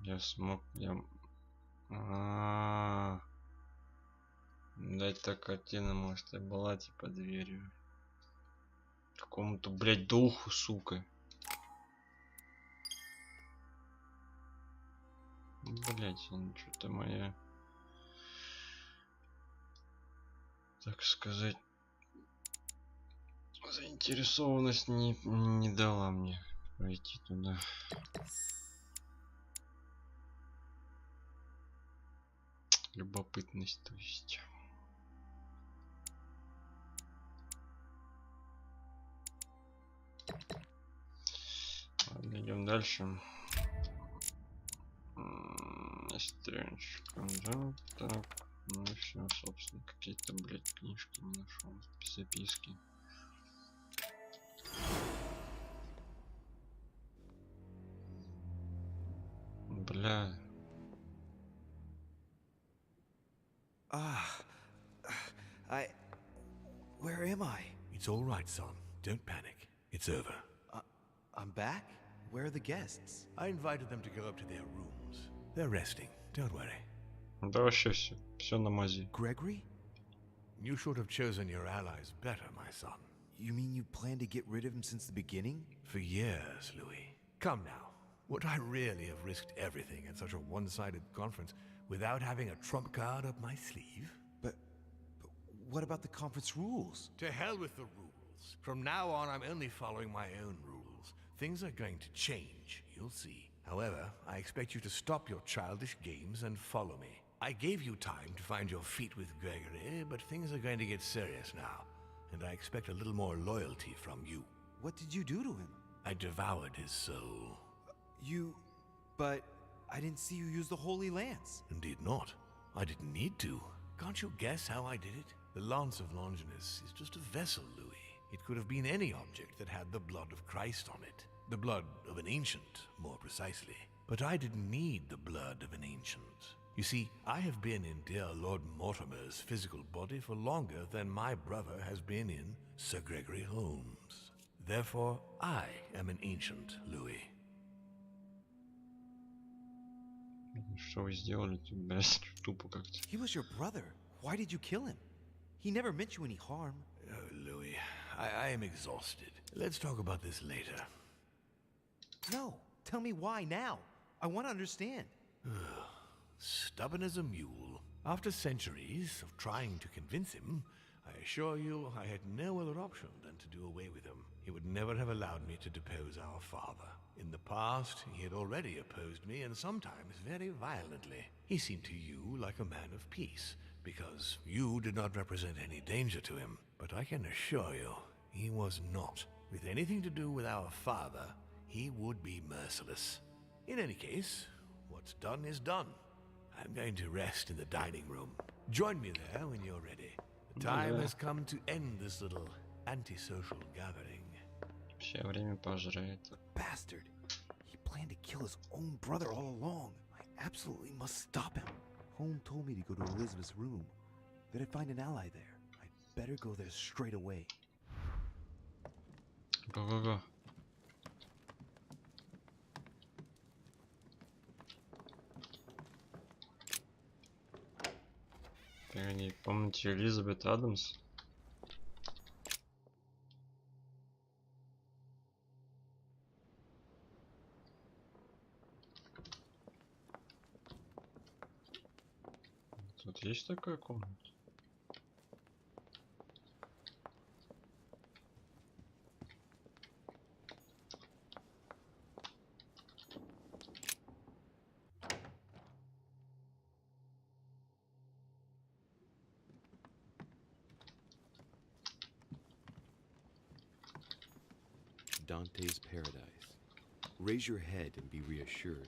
Я смог... Дать так картина, может, и была типа дверью. Какому-то, блядь, духу, сука. Блять, что-то моя, так сказать, заинтересованность не дала мне пройти туда. Любопытность, то есть. Ладно, идем дальше. Стрелочка, да, так, ну и все, собственно, какие-то, блядь, книжки не нашел, записки. Бля. Where am I? It's all right, son. Don't panic. It's over. I'm back? Where are the guests? I invited them to go up to their rooms. They're resting. Don't worry. Да вообще все на мази. Gregory? You should have chosen your allies better, my son. You mean you plan to get rid of him since the beginning? For years, Louis. Come now. Would I really have risked everything at such a one-sided conference without having a trump card up my sleeve? But what about the conference rules? To hell with the rules. From now on, I'm only following my own rules. Things are going to change, you'll see. However, I expect you to stop your childish games and follow me. I gave you time to find your feet with Gregory, but things are going to get serious now, and I expect a little more loyalty from you. What did you do to him? I devoured his soul. But I didn't see you use the Holy Lance. Indeed not. I didn't need to. Can't you guess how I did it? The Lance of Longinus is just a vessel, Louis. It could have been any object that had the blood of Christ on it. The blood of an ancient, more precisely. But I didn't need the blood of an ancient. You see, I have been in dear Lord Mortimer's physical body for longer than my brother has been in Sir Gregory Holmes. Therefore, I am an ancient, Louis. Что вы сделали, блядь, тупо как-то. He was your brother. Why did you kill him? He never meant you any harm. Oh, Louis, I am exhausted. Let's talk about this later. No, tell me why now. I want to understand. Stubborn as a mule. After centuries of trying to convince him, I assure you I had no other option than to do away with him. He would never have allowed me to depose our father. In the past, he had already opposed me, and sometimes very violently. He seemed to you like a man of peace, because you did not represent any danger to him. But I can assure you, he was not. With anything to do with our father, he would be merciless. In any case, what's done is done. I'm going to rest in the dining room. Join me there when you're ready. The time has come to end this little antisocial gathering. Все время пожрать. Bastard. He planned to kill his own brother all along. I absolutely must stop him. Holm told me to go to Elizabeth's room, that I'd find an ally there. I'd better go there straight away. Go. Погоди, помните Элизабет Адамс? Тут есть такая комната? Dante's Paradise. Raise your head and be reassured.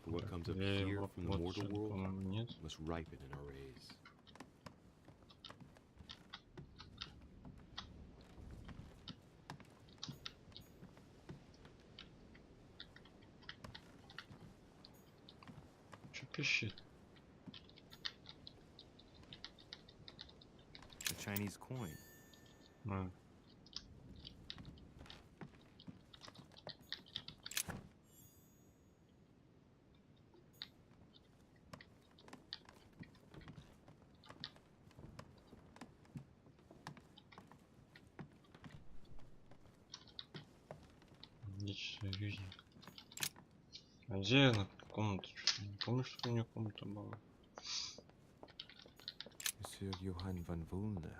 For what comes up here from the mortal world must ripen in our rays. Чё пищит? A Chinese coin. А. Личная жизнь. А где она? Комната? Не помню, что у нее комната была. Monsieur Johann van Vulner.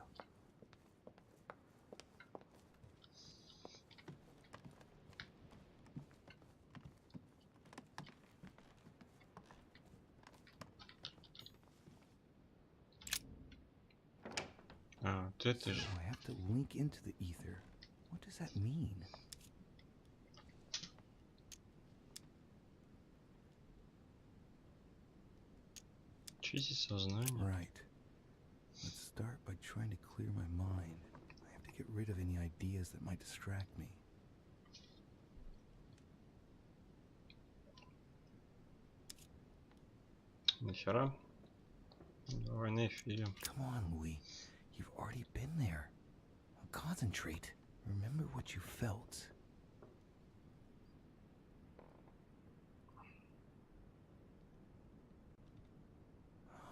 А, вот это же. I have to link into the ether. What does that mean? Чистить сознание. Right. Let's start by trying to clear my mind. I have to get rid of any ideas that might distract me. Нахера? Давай на эфире. Come on, Louis. You've already been there. Concentrate. Remember what you felt.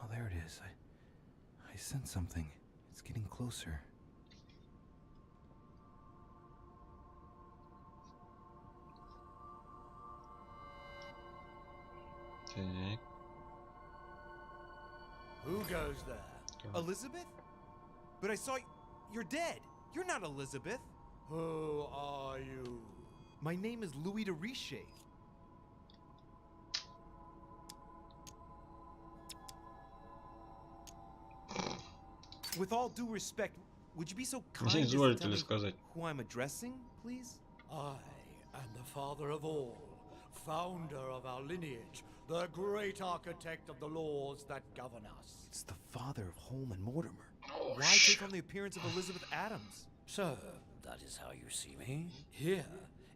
Oh, there it is. I sense something. It's getting closer. Так. Who goes there? Elizabeth? But I saw you're dead. You're not Elizabeth. Who are you? My name is Louis de Riche. With all due respect, would you be so kind as to tell me who I'm addressing, please? I am the father of all, founder of our lineage, the great architect of the laws that govern us. It's the father of Holm and Mortimer. Why take on the appearance of Elizabeth Adams? So, that is how you see me? Here,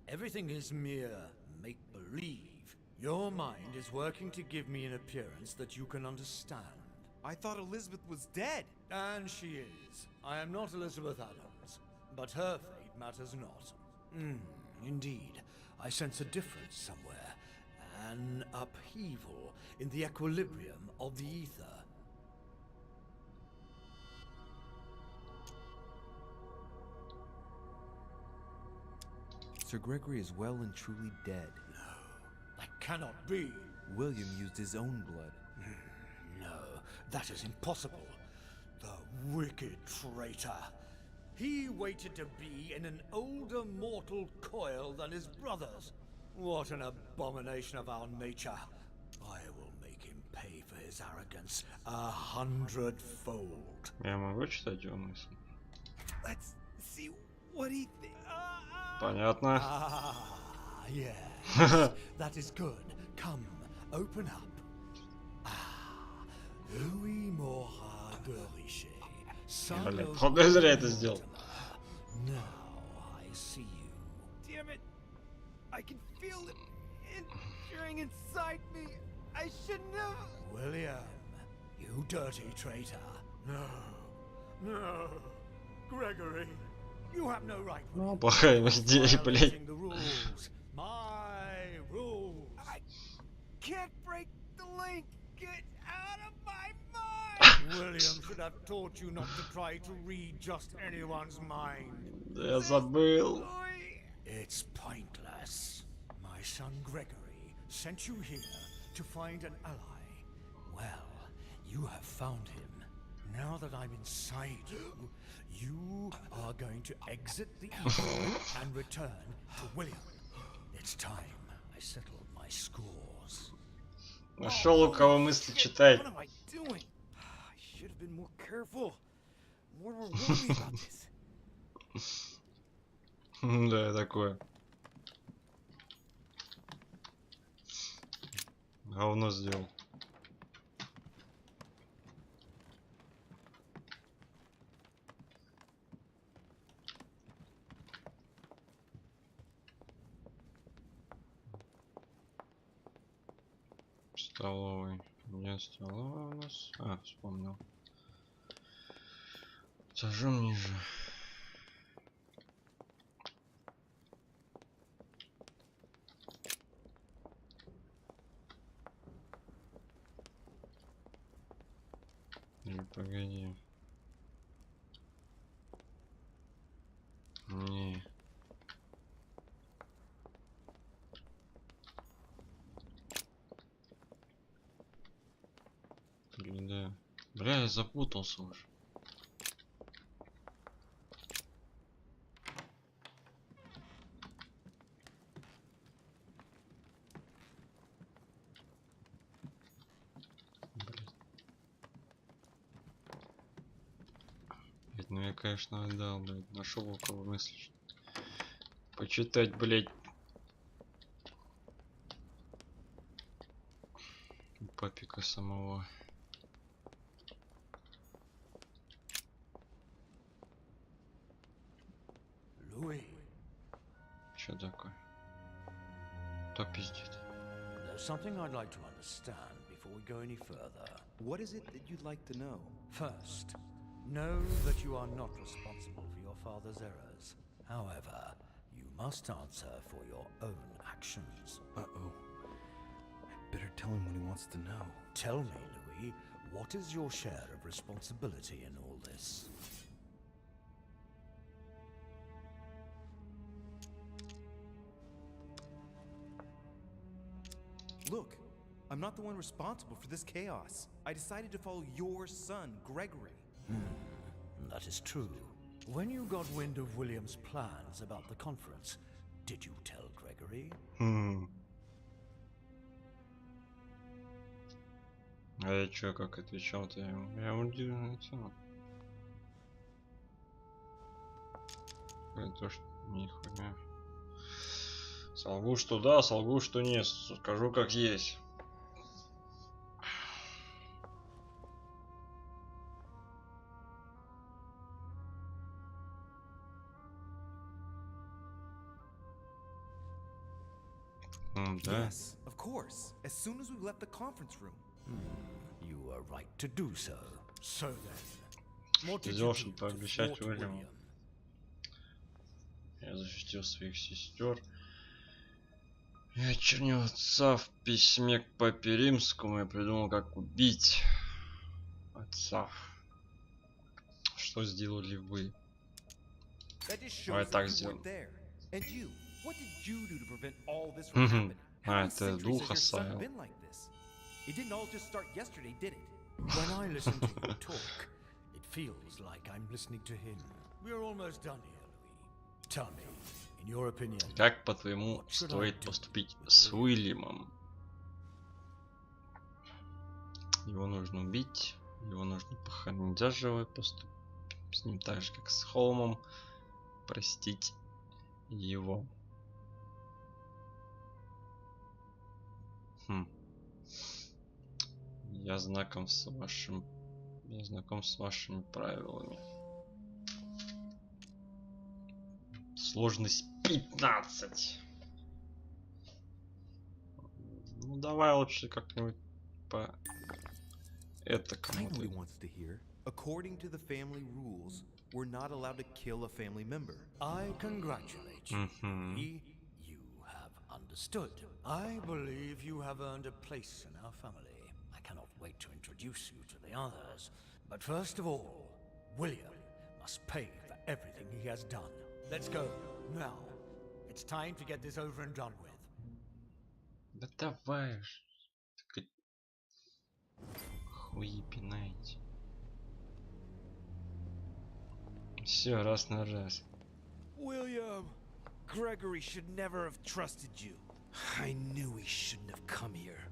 everything is mere make-believe. Your mind is working to give me an appearance that you can understand. I thought Elizabeth was dead. And she is. I am not Elizabeth Adams, but her fate matters not. Indeed, I sense a difference somewhere. An upheaval in the equilibrium of the ether. Sir Gregory is well and truly dead. No, that cannot be. William used his own blood. No, that is impossible. The wicked traitor. He waited to be in an older mortal coil than his brothers. What an abomination of our nature. I will make him pay for his arrogance 100-fold. Я могу читать его мысли? Let's see what he thinks. Понятно. Ah, yes. That is good. Come, open up. Ah, Louis Morat de Richet. Блин, он не зря это сделал. Now I see you. Damn it! I can feel it entering inside me. I shouldn't have. William, you dirty traitor. No, no. Gregory, you have no right. Ну, плохая идея, блядь. The rules. My rules. I can't break the link. Get out of my mind. William should have taught you not to try to read just anyone's mind. Я забыл. It's pointless. My son Gregory sent you here to find an ally. Well, you have found him. Now that I'm inside you, you are going to exit the evil and return to William. It's time I settled my scores. Нашел у кого мысли читать. What am I doing? I should have been more careful. More worried about this. Да, такое. Говно сделал. Столовой. Нет, столовая у нас. А, вспомнил. Сажем ниже. Или погоди. Не. Да. Бля, я запутался уже. Блять, ну я, конечно, отдал, блядь. Нашел у кого мыслишь. Почитать, блядь. Папика самого. Louis. Что такое? Кто пиздит? There's something I'd like to understand before we go any further. What is it that you'd like to know? First, know that you are not responsible for your father's errors. However, you must answer for your own actions. Uh-oh. Better tell him what he wants to know. Tell me, Louis, what is your share of responsibility in all this? Look, I'm not the one responsible for this chaos. I decided to follow your son, Gregory. That is true. When you got wind of William's plans about the conference, did you tell Gregory? А я чё, как отвечал-то ему? Я удивлен. Это что, нихуя. Солгу, что да, солгу, что нет. Скажу, как есть. Да. Yes, of course. As soon as we left the conference room. You were right to do so. So then, what did you Сделал, do чтобы to пообещать thwart Уильяму. William? Я защитил своих сестер. Я очернил отца в письме к папе римскому. Я придумал, как убить отца. Что сделали вы? Давай так сделаем. And you, what did you do to prevent all this from happening? How many Это centuries дух has your son оставил. been like this? It didn't all just start yesterday, did it? When I listened to you talk, it feels like I'm listening to him. We're almost done here, Louis. Tell me, in your opinion, как по-твоему стоит поступить с Уильямом? Его нужно убить, его нужно похоронить заживо, поступить с ним так же, как с Холмом, простить его. Я знаком с вашим... Я знаком с вашими правилами. Сложность 15. Ну давай лучше как-нибудь по этому. According to the family rules, we're not allowed to kill a family member. I congratulate you. You have understood. I believe you have earned a place in our family. I cannot wait to introduce you to the others. But first of all, William must pay for everything he has done. Let's go, now. It's time to get this over and done with. Да давай ж. Хуи пинаете. Все, раз на раз. William! Gregory should never have trusted you. I knew he shouldn't have come here.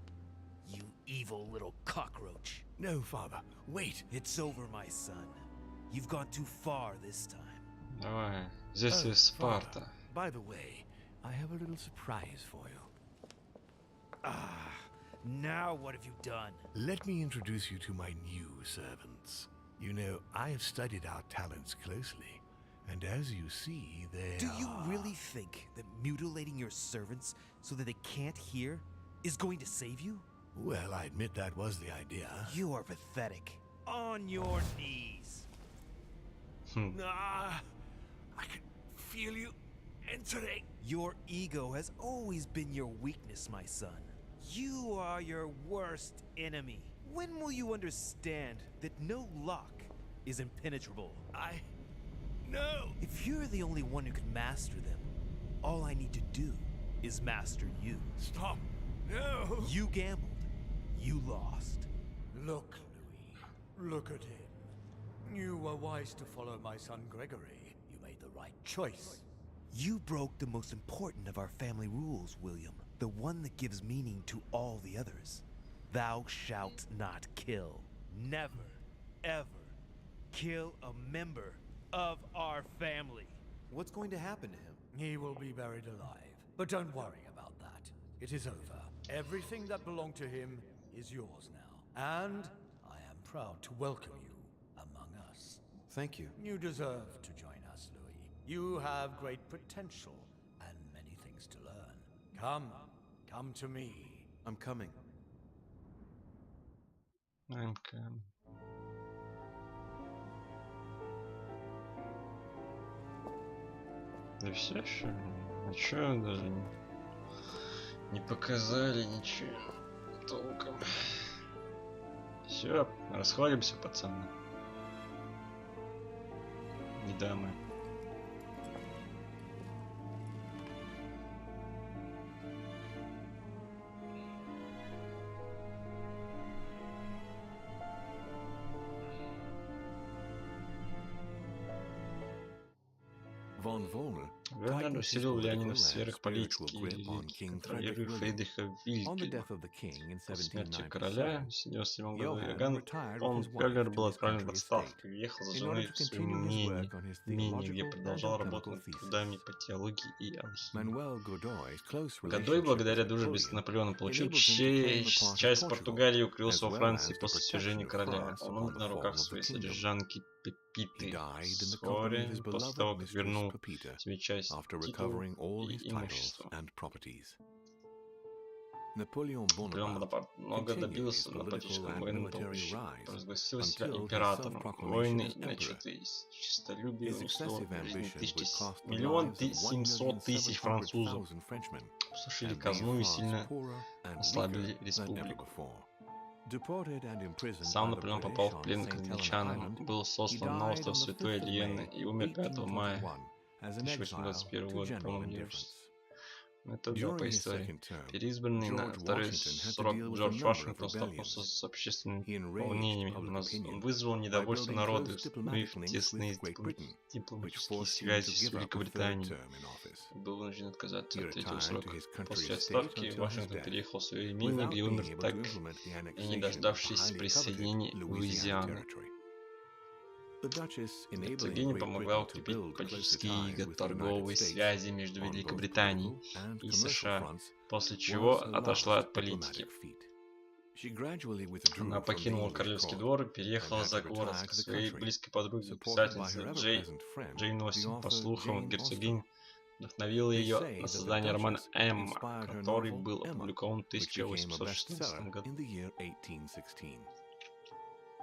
You evil little cockroach. No, Father. Wait. It's over, my son. You've gone too far this time. Давай. Здесь есть Спарта. By the way, I have a little surprise for you. Now what have you done? Let me introduce you to my new servants. You know, I have studied our talents closely, and as you see, they Do you really think that mutilating your servants so that they can't hear is going to save you? Well, I admit that was the idea. You are pathetic. On your knees. I can feel you entering. Your ego has always been your weakness, my son. You are your worst enemy. When will you understand that no lock is impenetrable? No. If you're the only one who can master them, all I need to do is master you. Stop. No. You gambled. You lost. Look, Louis. Look at him. You were wise to follow my son Gregory. You made the right choice. You broke the most important of our family rules, William. The one that gives meaning to all the others. Thou shalt not kill. Never, ever kill a member of our family. What's going to happen to him? He will be buried alive. But don't worry about that. It is over. Everything that belonged to him is yours now. And I am proud to welcome you among us. Thank you. You deserve to join us, Louis. You have great potential and many things to learn. Come to me. I'm coming. I'm coming. Да все еще? Ничего даже не показали, ничего толком. Все, расходимся, пацаны. И дамы. Вернер усилил влияние в сферах политики и контролирует Фридриха Вильгельма. После смерти короля в 1997 году Иоганн фон Пеллер был отправлен в отставку и уехал за женой в свое имение, где продолжал работать над трудами по теологии и алхимии. Годой, благодаря дружбе с Наполеоном, получил часть Португалии и укрылся во Франции после свержения короля. Он умер на руках своей содержанки Пепиты. Вскоре после того, как вернул себе часть титулов и имущества. Наполеон Бонапарт много добился на политическом военном поприще, провозгласил себя императором. Войны, начатые из честолюбия, унесло жизни 1 700 000 французов, усушили казну и сильно ослабили республику. Сам Наполеон попал в плен к англичанам, был сослан на остров Святой Елены и умер 5 мая 1821 года, по-моему. Это да, по истории. Переизбранный на второй срок Джордж Вашингтон столкнулся с общественными волнениями. Он вызвал недовольство народа, установив тесные дипломатические связи с Великобританией. Был вынужден отказаться от третьего срока. После отставки Вашингтон переехал в свое имение, где умер, так и не дождавшись присоединения Луизианы. Герцогиня помогла укрепить политические и торговые связи между Великобританией и США, после чего отошла от политики. Она покинула королевский двор и переехала за город к своей близкой подруге, писательнице Джейн Остин. По слухам, герцогиня вдохновила ее на создание романа «Эмма», который был опубликован в 1816 году.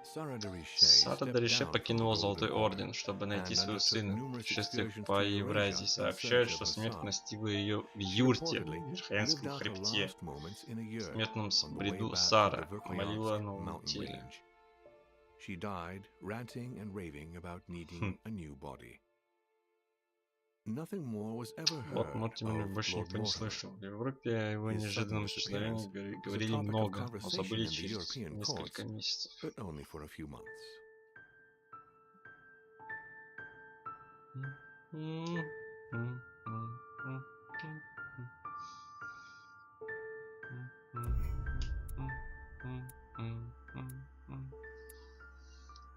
Сара де Рише покинула Золотой Орден, чтобы найти своего сына. В путешествиях по Евразии сообщают, что смерть настигла ее в юрте, в Верхоянском хребте. В смертном бреду Сара молила о новом теле. Вот Мортимера больше никто не слышал. В Европе о его неожиданном исчезновении говорили много, но забыли через несколько месяцев.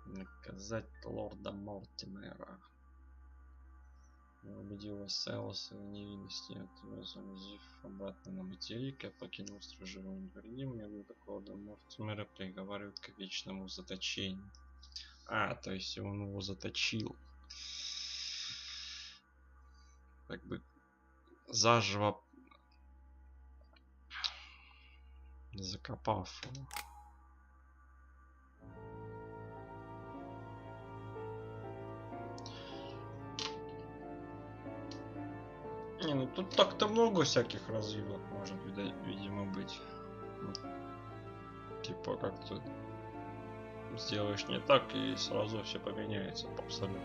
Наказать лорда Мортимера. Я убедил Васселла в своей невинности, отвезив обратно на материк, я покинул сторожевой дворе, мне лорда Мортимера приговаривают к вечному заточению. То есть он его заточил. Как бы заживо закопав его. Не, ну тут так-то много всяких развилок может, видимо, быть. Типа как-то сделаешь не так и сразу все поменяется абсолютно.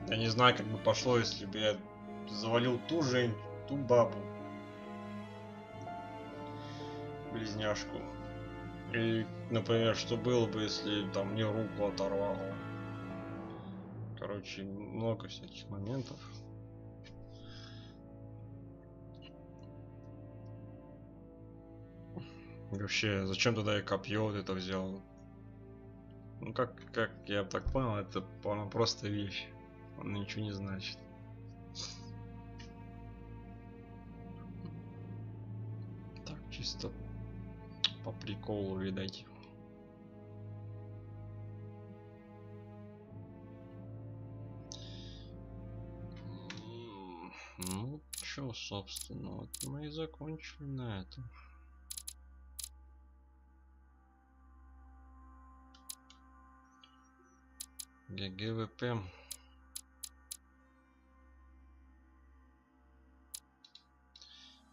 Я не знаю, как бы пошло, если бы я завалил ту Жень, ту бабу, близняшку. И, например, что было бы, если там мне руку оторвало. Короче, много всяких моментов. И вообще, зачем тогда я копье вот это взял? Ну как я так понял, это просто вещь. Он ничего не значит. Так, чисто по приколу, видать. Ну, чё, собственно, вот мы и закончили на этом. ГГВП.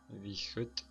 Вихот.